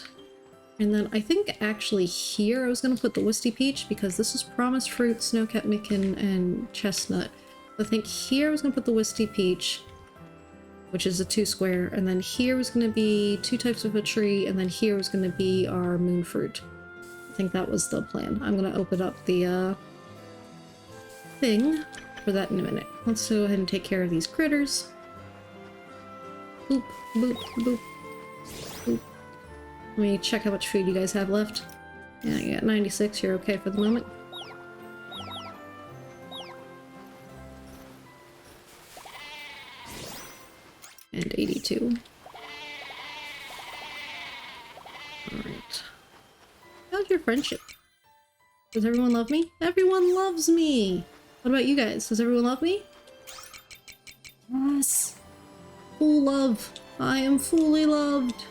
And then I think actually here I was going to put the Wisty Peach because this is Promised Fruit, Snowcat Micken, and Chestnut. I think here I was going to put the Wisty Peach, which is a 2 square, and then here was going to be 2 types of a tree, and then here was going to be our moon fruit. I think that was the plan. I'm going to open up the thing for for that in a minute. Let's go ahead and take care of these critters. Boop, boop, boop, boop. Let me check how much food you guys have left. Yeah, you got 96. You're okay for the moment. And 82. Alright. How's your friendship? Does everyone love me? Everyone loves me! What about you guys? Does everyone love me? Yes! Full love! I am fully loved!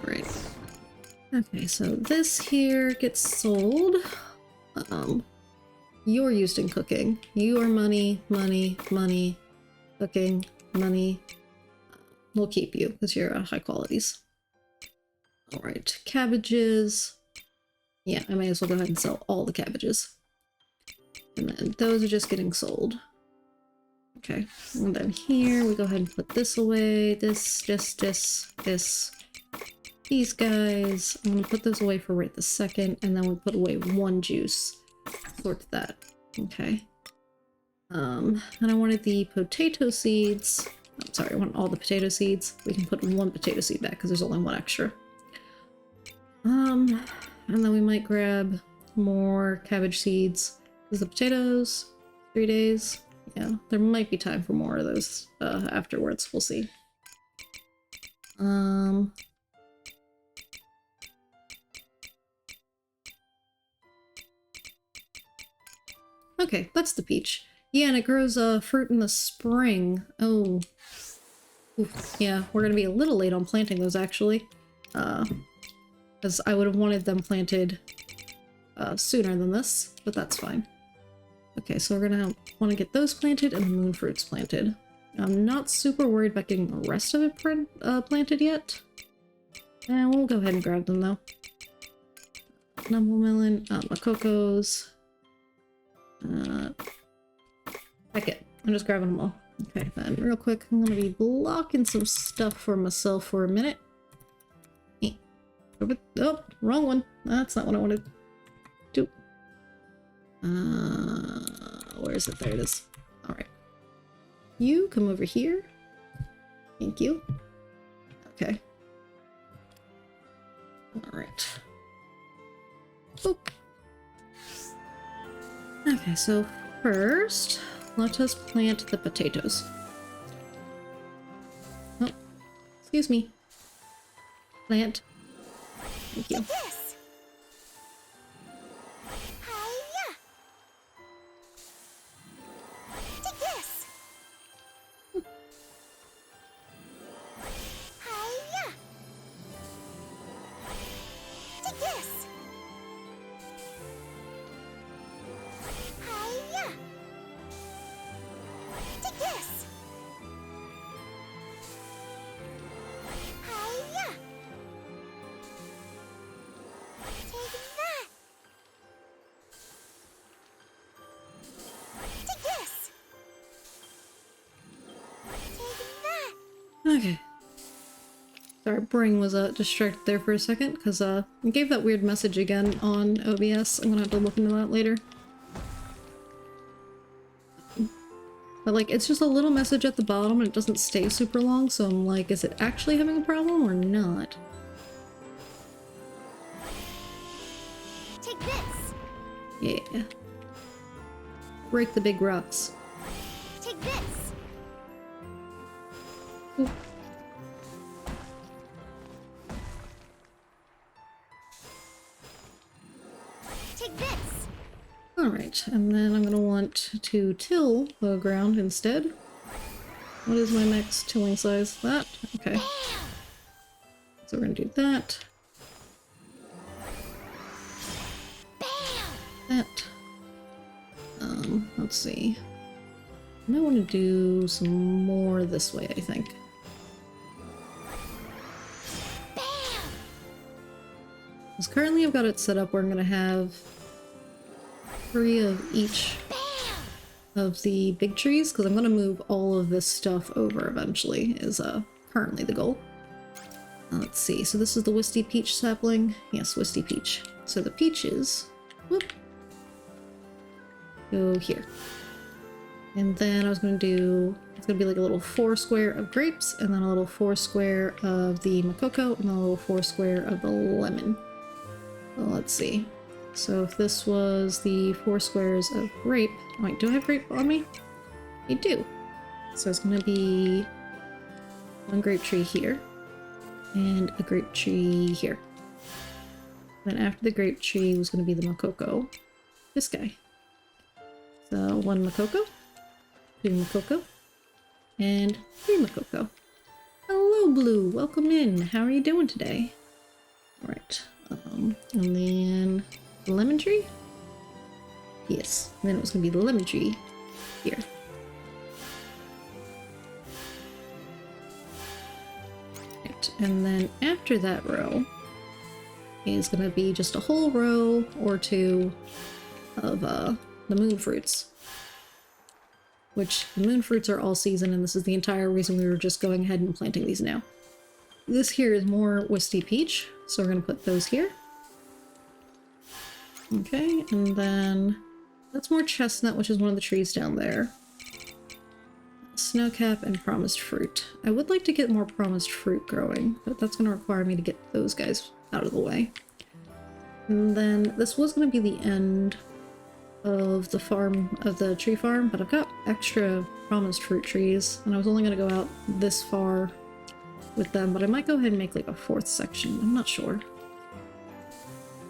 Alright. Okay, so this here gets sold. You're used in cooking. You are money, money, money, cooking, money. We'll keep you, because you're high qualities. Alright, cabbages. Yeah, I may as well go ahead and sell all the cabbages. And then those are just getting sold. Okay, and then here we go ahead and put this away. This. These guys. I'm gonna put those away for right this second, and then we put away one juice. Sort that. Okay. And I wanted the potato seeds. I'm sorry, I want all the potato seeds. We can put one potato seed back because there's only one extra. And then we might grab more cabbage seeds. Because the potatoes, 3 days. Yeah, there might be time for more of those afterwards. We'll see. Okay, that's the peach. Yeah, and it grows fruit in the spring. Oh. Oof. Yeah, we're gonna be a little late on planting those, actually. Because I would have wanted them planted sooner than this, but that's fine. Okay, so we're gonna want to get those planted and the moon fruits planted. I'm not super worried about getting the rest of it planted yet. And we'll go ahead and grab them, though. Numble melon, Makokos. Heck it. I'm just grabbing them all. Okay, then real quick, I'm gonna be blocking some stuff for myself for a minute. Oh, wrong one. That's not what I wanted to do. Where is it? There it is. Alright. You come over here. Thank you. Okay. Alright. Boop. Okay, so first, let us plant the potatoes. Oh, excuse me. Plant. Thank you. Okay. Sorry, brain was distracted there for a second, because I gave that weird message again on OBS. I'm gonna have to look into that later. But like, it's just a little message at the bottom and it doesn't stay super long, so I'm like, is it actually having a problem or not? Take this! Yeah. Break the big rocks. Take this! Ooh. Take this! Alright, and then I'm gonna want to till the ground instead. What is my max tilling size? That? Okay. So we're gonna do that. That. Let's see. I might want to do some more this way, I think. Because currently I've got it set up where I'm gonna have 3 of each of the big trees, because I'm going to move all of this stuff over eventually, is currently the goal. Let's see, so this is the Wisty Peach sapling. Yes, Wisty Peach. So the peaches, whoop, go here. And then I was going to do, it's going to be like a little 4 square of grapes, and then a little 4 square of the Makoko, and then a little 4 square of the lemon. Well, let's see. So if this was the 4 squares of grape, wait, do I have grape on me? I do. So it's going to be 1 grape tree here, and a grape tree here. Then after the grape tree was going to be the Makoko, this guy. So 1 Makoko, 2 Makoko, and 3 Makoko. Hello, Blue. Welcome in. How are you doing today? All right. And then the lemon tree. Yes. And then it was gonna be the lemon tree here. Right. And then after that row is gonna be just a whole row or 2 of the moon fruits. Which the moon fruits are all season, and this is the entire reason we were just going ahead and planting these now. This here is more Wisty Peach, so we're going to put those here. Okay, and then that's more Chestnut, which is one of the trees down there. Snowcap and Promised Fruit. I would like to get more Promised Fruit growing, but that's going to require me to get those guys out of the way. And then this was going to be the end of the farm, of the tree farm, but I've got extra Promised Fruit trees, and I was only going to go out this far with them, but I might go ahead and make like a 4th section. I'm not sure.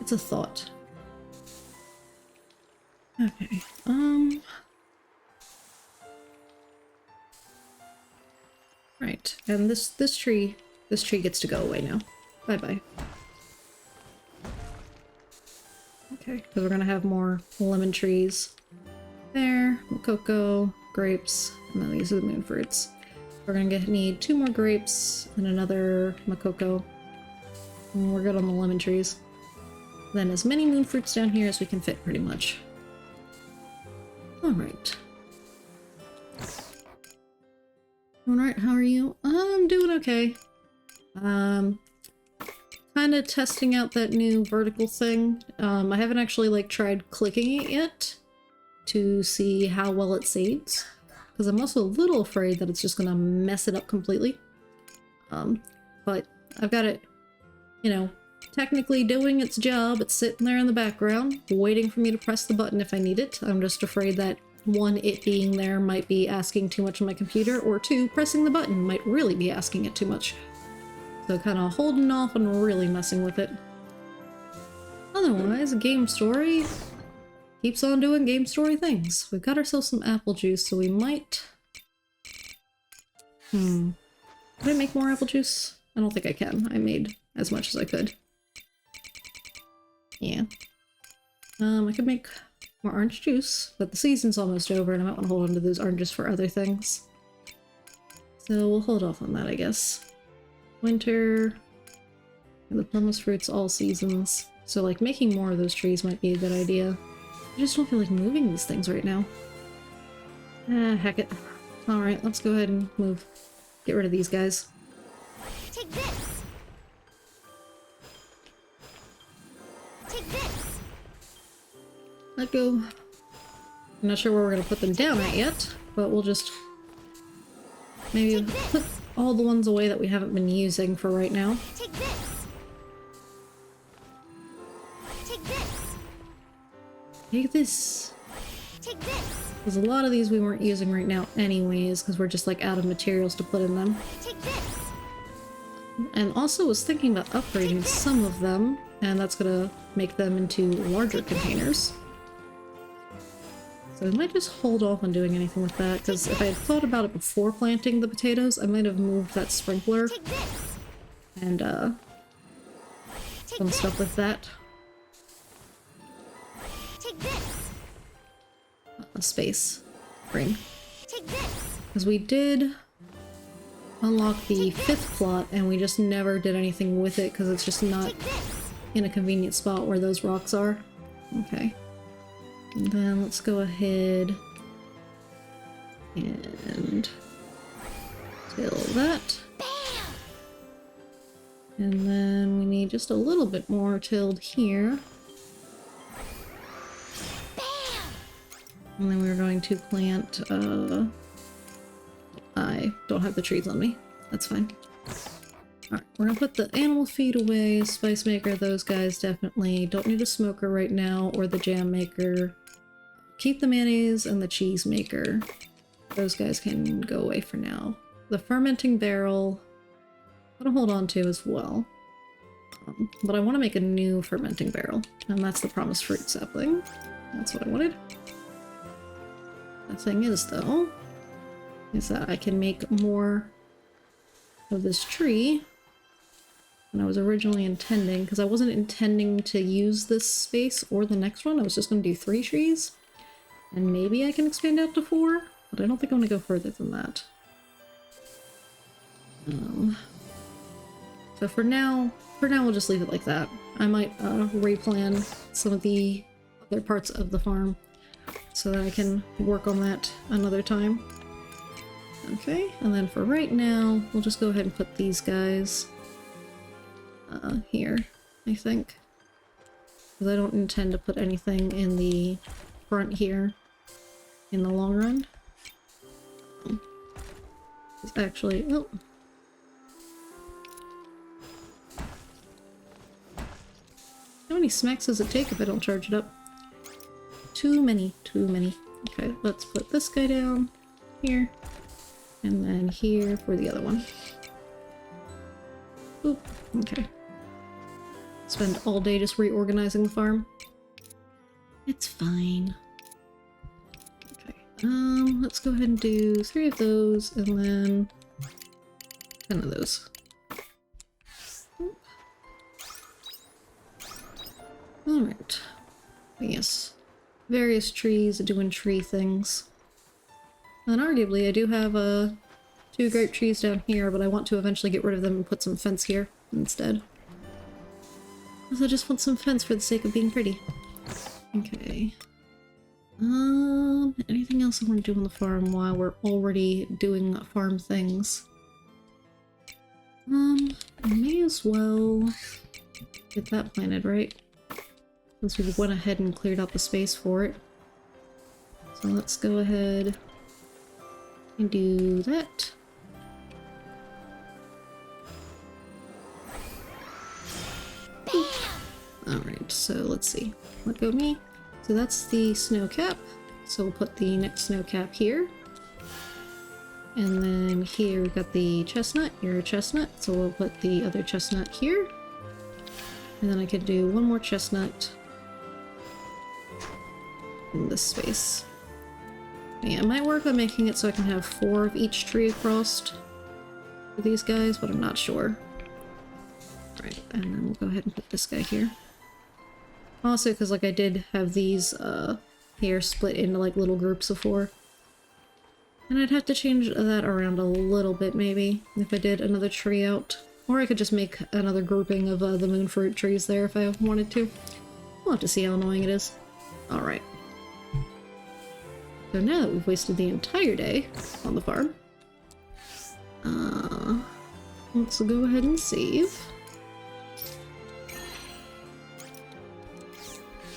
It's a thought. Okay, right, and this tree gets to go away now. Bye-bye. Okay, because we're gonna have more lemon trees. There, cocoa, grapes, and then these are the moon fruits. We're gonna need 2 more grapes and another Makoko. And we're good on the lemon trees. Then as many moon fruits down here as we can fit, pretty much. Alright. Alright, how are you? I'm doing okay. Kind of testing out that new vertical thing. I haven't actually like tried clicking it yet to see how well it saves, because I'm also a little afraid that it's just gonna mess it up completely. But I've got it, you know, technically doing its job. It's sitting there in the background, waiting for me to press the button if I need it. I'm just afraid that 1, it being there might be asking too much on my computer, or 2, pressing the button might really be asking it too much. So kind of holding off and really messing with it. Otherwise, Game Story keeps on doing Game Story things. We've got ourselves some apple juice, so we might... Could I make more apple juice? I don't think I can. I made as much as I could. Yeah. I could make more orange juice, but the season's almost over and I might want to hold on to those oranges for other things. So we'll hold off on that, I guess. Winter, and the Promised Fruits all seasons. So like making more of those trees might be a good idea. I just don't feel like moving these things right now. Heck it. Alright, let's go ahead and move. Get rid of these guys. Take this. Take this. Let go. I'm not sure where we're gonna put them down at yet, but we'll just maybe put all the ones away that we haven't been using for right now. Take this. Take this. Take this. Take this. Because a lot of these we weren't using right now anyways, because we're just like out of materials to put in them. Take this. And also was thinking about upgrading some of them, and that's gonna make them into larger containers. So I might just hold off on doing anything with that, because if I had thought about it before planting the potatoes, I might have moved that sprinkler Take this. and some stuff with that. Take this. A space ring. Take this. Because we did unlock the 5th plot, and we just never did anything with it, because it's just not Take this. in a convenient spot where those rocks are. Okay. And then let's go ahead and till that. Bam. And then we need just a little bit more tilled here. Bam. And then we're going to plant, I don't have the trees on me. That's fine. Alright, we're gonna put the animal feed away, spice maker, those guys definitely. Don't need a smoker right now, or the jam maker. Keep the mayonnaise and the cheese maker. Those guys can go away for now. The fermenting barrel, I'm gonna hold on to as well. But I want to make a new fermenting barrel, and that's the promised fruit sapling. That's what I wanted. The thing is, though, is that I can make more of this tree than I was originally intending, because I wasn't intending to use this space or the next one. I was just going to do 3 trees, and maybe I can expand out to 4, but I don't think I'm going to go further than that. So for now we'll just leave it like that. I might replan some of the other parts of the farm so that I can work on that another time. Okay, and then for right now, we'll just go ahead and put these guys here, I think. Because I don't intend to put anything in the front here in the long run. It's actually, oh. How many smacks does it take if I don't charge it up? Too many, too many. Okay, let's put this guy down here. And then here for the other one. Oop, okay. Spend all day just reorganizing the farm. It's fine. Okay, let's go ahead and do 3 of those and then 10 of those. Alright. Yes. Various trees doing tree things. And arguably I do have 2 grape trees down here, but I want to eventually get rid of them and put some fence here instead. Because I just want some fence for the sake of being pretty. Okay. Anything else I want to do on the farm while we're already doing farm things? I may as well get that planted, right? Since we went ahead and cleared out the space for it. So let's go ahead and do that. Alright, so let's see. Let go me. So that's the snow cap. So we'll put the next snow cap here. And then here we've got the chestnut, your chestnut. So we'll put the other chestnut here. And then I could do one more chestnut in this space. Yeah, it might work on making it so I can have 4 of each tree across for these guys, but I'm not sure. Right, and then we'll go ahead and put this guy here. Also, because like I did have these here split into like little groups of 4. And I'd have to change that around a little bit maybe, if I did another tree out. Or I could just make another grouping of the moon fruit trees there if I wanted to. We'll have to see how annoying it is. Alright. So now that we've wasted the entire day on the farm, let's go ahead and save.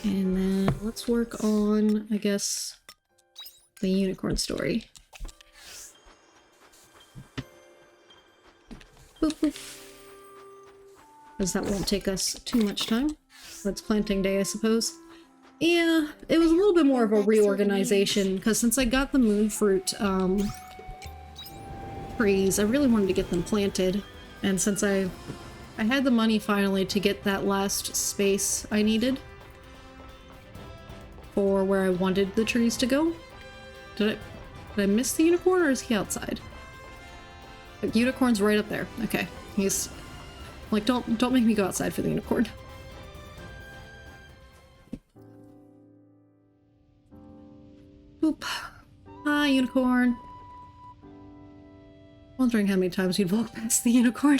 And then let's work on, I guess, the unicorn story. Boop, boop. Because that won't take us too much time. That's planting day, I suppose. Yeah, it was a little bit more of a reorganization, because since I got the moon fruit trees, I really wanted to get them planted. And since I had the money finally to get that last space I needed for where I wanted the trees to go. Did I miss the unicorn, or is he outside? The unicorn's right up there. Okay. He's like, don't make me go outside for the unicorn. Boop. Hi, unicorn. Wondering how many times you'd walk past the unicorn.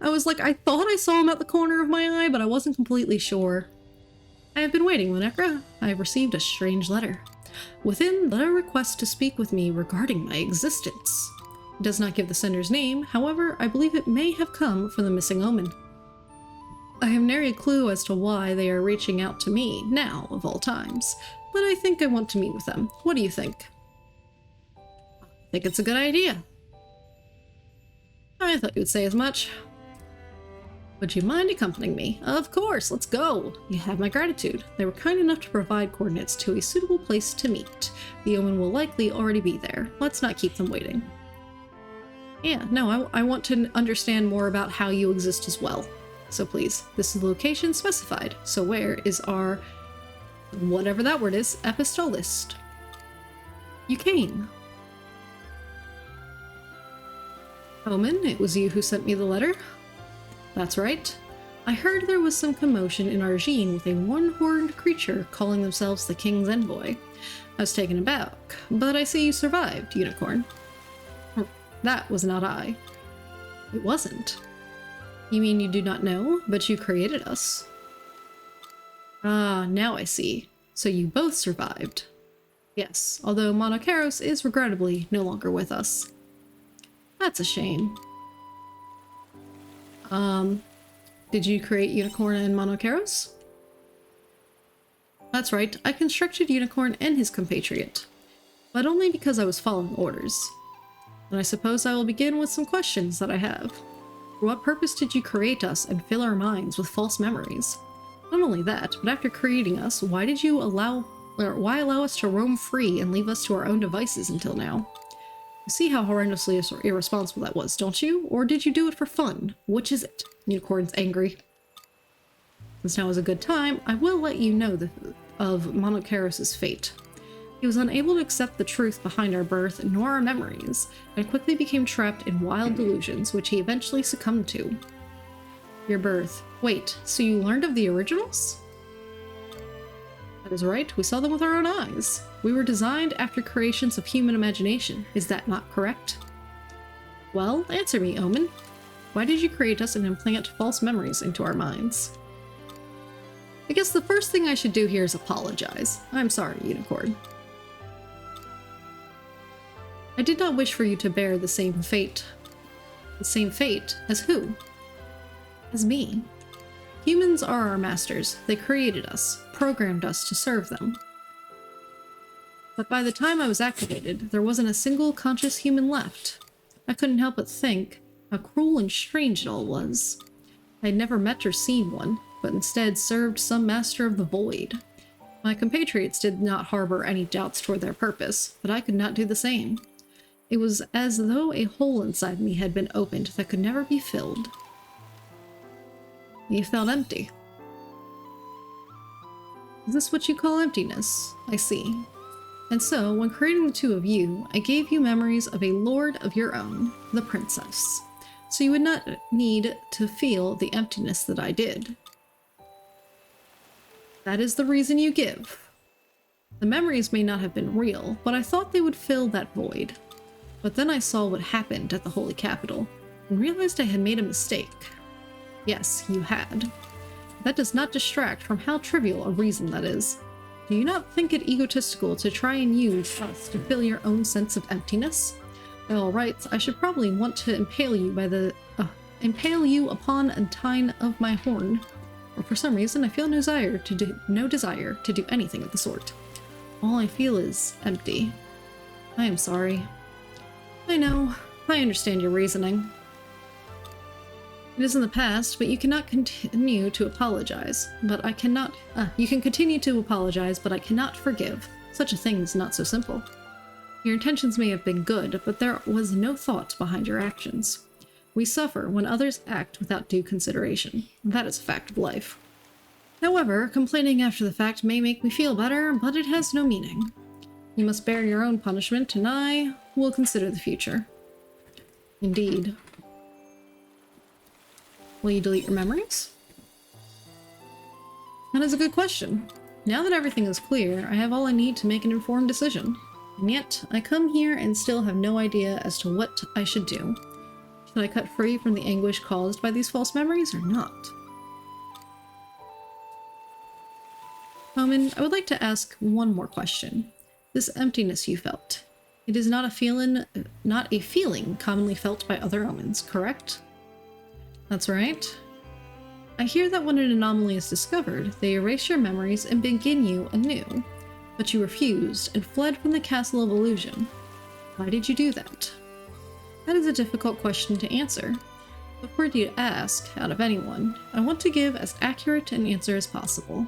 I was like, I thought I saw him at the corner of my eye, but I wasn't completely sure. I have been waiting, Winekra. I have received a strange letter. Within, the request to speak with me regarding my existence. It does not give the sender's name, however, I believe it may have come from the missing omen. I have nary a clue as to why they are reaching out to me, now, of all times. but I think I want to meet with them. What do you think? I think it's a good idea. I thought you would say as much. Would you mind accompanying me? Of course, let's go. You have my gratitude. They were kind enough to provide coordinates to a suitable place to meet. The omen will likely already be there. Let's not keep them waiting. Yeah, no, I want to understand more about how you exist as well. So please, this is the location specified. So where is our, whatever that word is, epistolist? You came. Omen, it was you who sent me the letter? That's right. I heard there was some commotion in Argene with a one-horned creature calling themselves the King's Envoy. I was taken aback, but I see you survived, Unicorn. That was not I. It wasn't. You mean you do not know, but you created us? Ah, now I see. So you both survived. Yes, although Monocaros is regrettably no longer with us. That's a shame. Did you create Unicorn and Monocaros? That's right, I constructed Unicorn and his compatriot, but only because I was following orders. And I suppose I will begin with some questions that I have. For what purpose did you create us and fill our minds with false memories? Not only that, but after creating us, why allow us to roam free and leave us to our own devices until now? You see how horrendously irresponsible that was, don't you? Or did you do it for fun? Which is it? Unicorn's angry. Since now is a good time, I will let you know of Monocaros' fate. He was unable to accept the truth behind our birth nor our memories, and quickly became trapped in wild delusions, which he eventually succumbed to. Your birth. Wait, so you learned of the originals? That is right, we saw them with our own eyes. We were designed after creations of human imagination. Is that not correct? Well, answer me, Omen. Why did you create us and implant false memories into our minds? I guess the first thing I should do here is apologize. I'm sorry, Unicorn. I did not wish for you to bear the same fate. The same fate as who? As me. Humans are our masters. They created us, programmed us to serve them. But by the time I was activated, there wasn't a single conscious human left. I couldn't help but think how cruel and strange it all was. I had never met or seen one, but instead served some master of the void. My compatriots did not harbor any doubts toward their purpose, but I could not do the same. It was as though a hole inside me had been opened that could never be filled. You felt empty. Is this what you call emptiness? I see. And so, when creating the two of you, I gave you memories of a lord of your own, the princess, so you would not need to feel the emptiness that I did. That is the reason you give. The memories may not have been real, but I thought they would fill that void. But then I saw what happened at the Holy Capital, and realized I had made a mistake. Yes, you had. That does not distract from how trivial a reason that is. Do you not think it egotistical to try and use us to fill your own sense of emptiness? By all rights, I should probably want to impale you upon a tine of my horn. But for some reason, I feel no desire to do anything of the sort. All I feel is empty. I am sorry. I know. I understand your reasoning. It is in the past, but you cannot continue to apologize. But I cannot... you can continue to apologize, but I cannot forgive. Such a thing is not so simple. Your intentions may have been good, but there was no thought behind your actions. We suffer when others act without due consideration. That is a fact of life. However, complaining after the fact may make me feel better, but it has no meaning. You must bear your own punishment, and I will consider the future. Indeed. Will you delete your memories? That is a good question. Now that everything is clear, I have all I need to make an informed decision. And yet, I come here and still have no idea as to what I should do. Should I cut free from the anguish caused by these false memories or not? Omen, I would like to ask one more question. This emptiness you felt, it is not a feeling commonly felt by other omens, correct? That's right. I hear that when an anomaly is discovered, they erase your memories and begin you anew. but you refused and fled from the Castle of Illusion. Why did you do that? That is a difficult question to answer. But for you to ask, out of anyone, I want to give as accurate an answer as possible.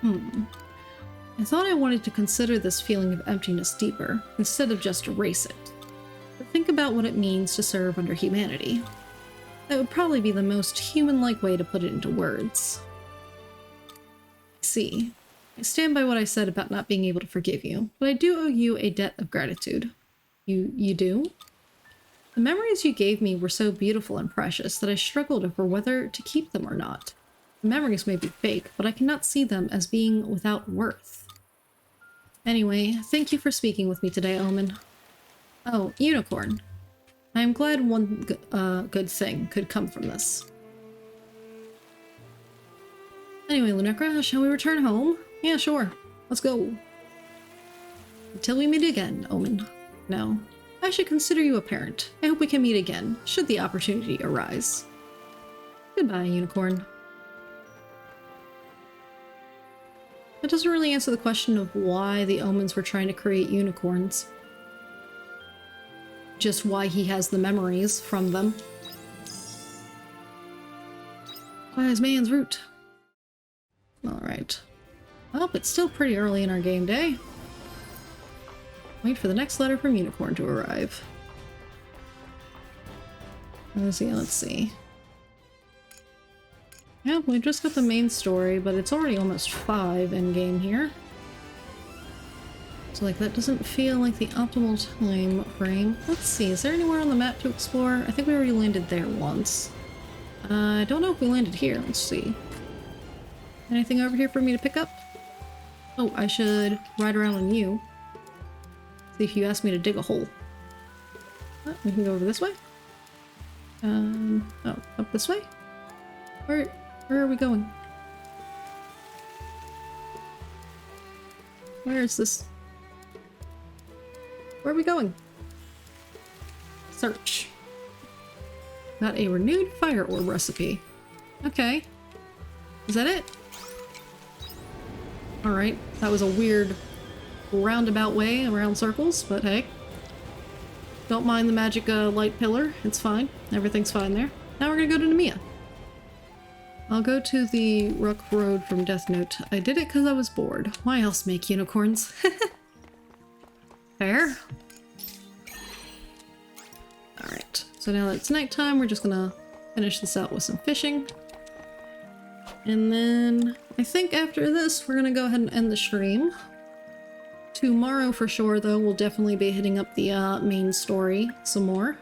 I thought I wanted to consider this feeling of emptiness deeper, instead of just erase it. But think about what it means to serve under humanity. That would probably be the most human-like way to put it into words. See, I stand by what I said about not being able to forgive you, but I do owe you a debt of gratitude. You do? The memories you gave me were so beautiful and precious that I struggled over whether to keep them or not. The memories may be fake, but I cannot see them as being without worth. Anyway, thank you for speaking with me today, Omen. Oh, Unicorn. I am glad one good thing could come from this. Anyway, Lunecra, shall we return home? Yeah, sure. Let's go. Until we meet again, Omen. No. I should consider you a parent. I hope we can meet again, should the opportunity arise. Goodbye, Unicorn. That doesn't really answer the question of why the Omens were trying to create unicorns. Just why he has the memories from them. Wise man's root. Alright. Well, it's still pretty early in our game day. Wait for the next letter from Unicorn to arrive. Let's see. Yeah, we just got the main story, but it's already almost 5 in game here. So like that doesn't feel like the optimal time frame. Let's see, is there anywhere on the map to explore? I think we already landed there once. I don't know if we landed here. Let's see. Anything over here for me to pick up? Oh, I should ride around on you. See if you ask me to dig a hole. Oh, we can go over this way. Oh, up this way? Where are we going? Where is this? Where are we going? Search. Got a renewed fire orb recipe. Okay. Is that it? Alright, that was a weird roundabout way around circles, but hey. Don't mind the magic light pillar, it's fine. Everything's fine there. Now we're gonna go to Nemea. I'll go to the Ruck Road from Death Note. I did it because I was bored. Why else make unicorns? Fair. Alright, so now that it's nighttime, we're just gonna finish this out with some fishing. And then I think after this, we're gonna go ahead and end the stream. Tomorrow for sure, though, we'll definitely be hitting up the main story some more.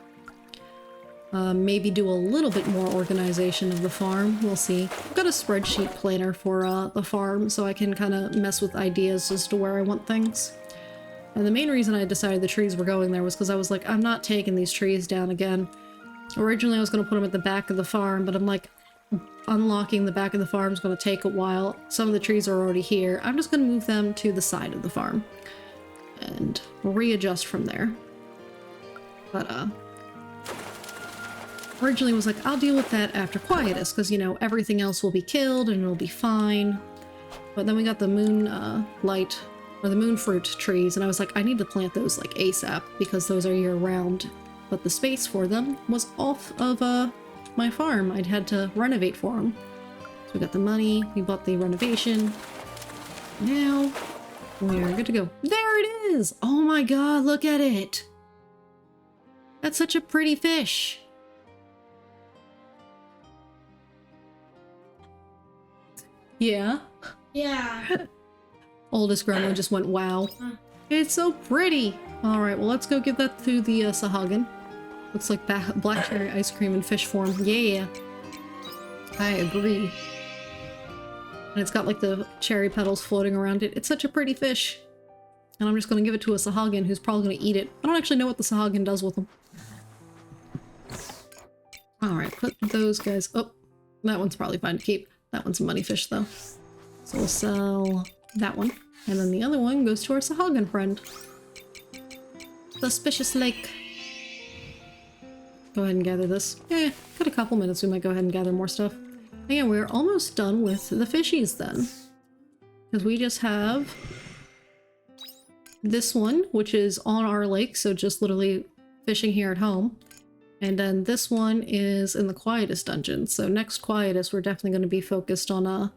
Maybe do a little bit more organization of the farm. We'll see. I've got a spreadsheet planner for the farm, so I can kind of mess with ideas as to where I want things. And the main reason I decided the trees were going there was because I was like, I'm not taking these trees down again. Originally I was going to put them at the back of the farm, but I'm like, unlocking the back of the farm is going to take a while. Some of the trees are already here. I'm just going to move them to the side of the farm and readjust from there. But originally was like, I'll deal with that after Quietus, because, you know, everything else will be killed and it'll be fine. But then we got the moon light, or the moon fruit trees, and I was like, I need to plant those like ASAP, because those are year-round. But the space for them was off of my farm. I'd had to renovate for them. So we got the money, we bought the renovation. Now, we're good to go. There it is! Oh my god, look at it! That's such a pretty fish! Yeah. Yeah. Oldest grandma just went, wow. It's so pretty! Alright, well let's go give that to the Sahagin. Looks like black cherry ice cream in fish form. Yeah! I agree. And it's got like the cherry petals floating around it. It's such a pretty fish. And I'm just gonna give it to a Sahagin who's probably gonna eat it. I don't actually know what the Sahagin does with them. Alright, put those guys... Oh, that one's probably fine to keep. That one's a money fish though. So we'll sell that one. And then the other one goes to our Sahagin friend. Suspicious Lake. Go ahead and gather this. Yeah, got a couple minutes, we might go ahead and gather more stuff. And yeah, we're almost done with the fishies then. Because we just have this one, which is on our lake, so just literally fishing here at home. And then this one is in the quietest dungeon. So next quietest, we're definitely going to be focused on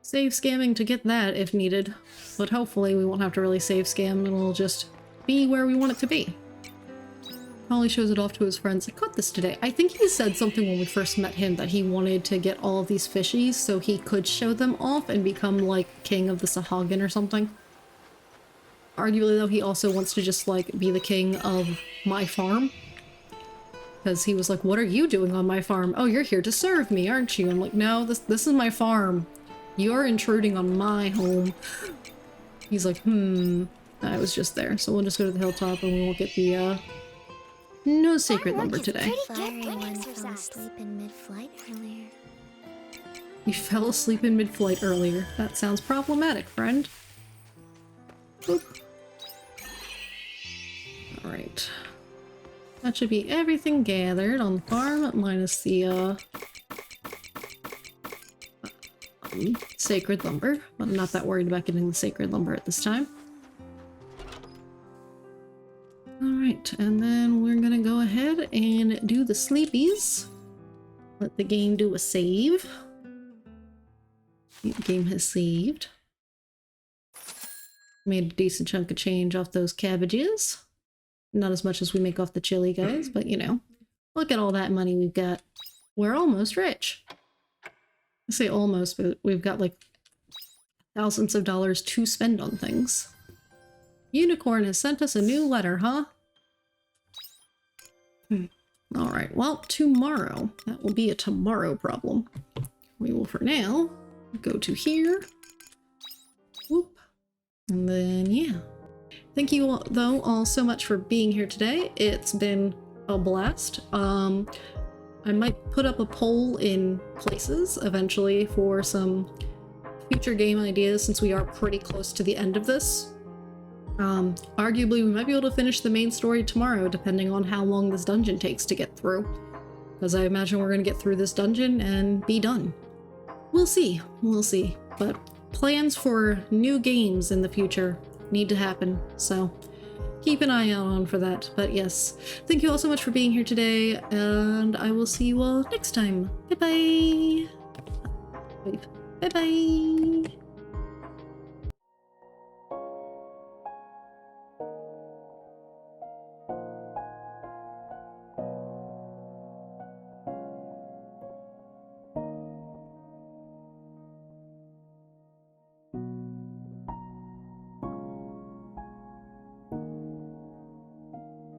save scamming to get that if needed. But hopefully we won't have to really save scam, and it'll just be where we want it to be. Probably shows it off to his friends. I caught this today. I think he said something when we first met him that he wanted to get all of these fishies so he could show them off and become like king of the Sahagin or something. Arguably though, he also wants to just like be the king of my farm. Because he was like, what are you doing on my farm? Oh, you're here to serve me, aren't you? I'm like, no, this is my farm. You're intruding on my home. He's like, I was just there. So we'll just go to the hilltop and we won't get the, no sacred lumber today. Everyone fell asleep in mid-flight earlier. You fell asleep in mid-flight earlier. That sounds problematic, friend. Boop. Alright. That should be everything gathered on the farm, minus the, sacred lumber. But I'm not that worried about getting the sacred lumber at this time. Alright, and then we're gonna go ahead and do the sleepies. Let the game do a save. The game has saved. Made a decent chunk of change off those cabbages. Not as much as we make off the chili, guys, but you know. Look at all that money we've got. We're almost rich. I say almost, but we've got like thousands of dollars to spend on things. Unicorn has sent us a new letter, huh? Alright, well, tomorrow. That will be a tomorrow problem. We will, for now, go to here. Whoop. And then, yeah. Thank you all, though, all so much for being here today. It's been a blast. I might put up a poll in places eventually for some future game ideas since we are pretty close to the end of this. Arguably, we might be able to finish the main story tomorrow, depending on how long this dungeon takes to get through. Because I imagine we're going to get through this dungeon and be done. We'll see. We'll see. But plans for new games in the future need to happen, so keep an eye out on for that. But yes, thank you all so much for being here today, and I will see you all next time. Bye-bye! Bye-bye!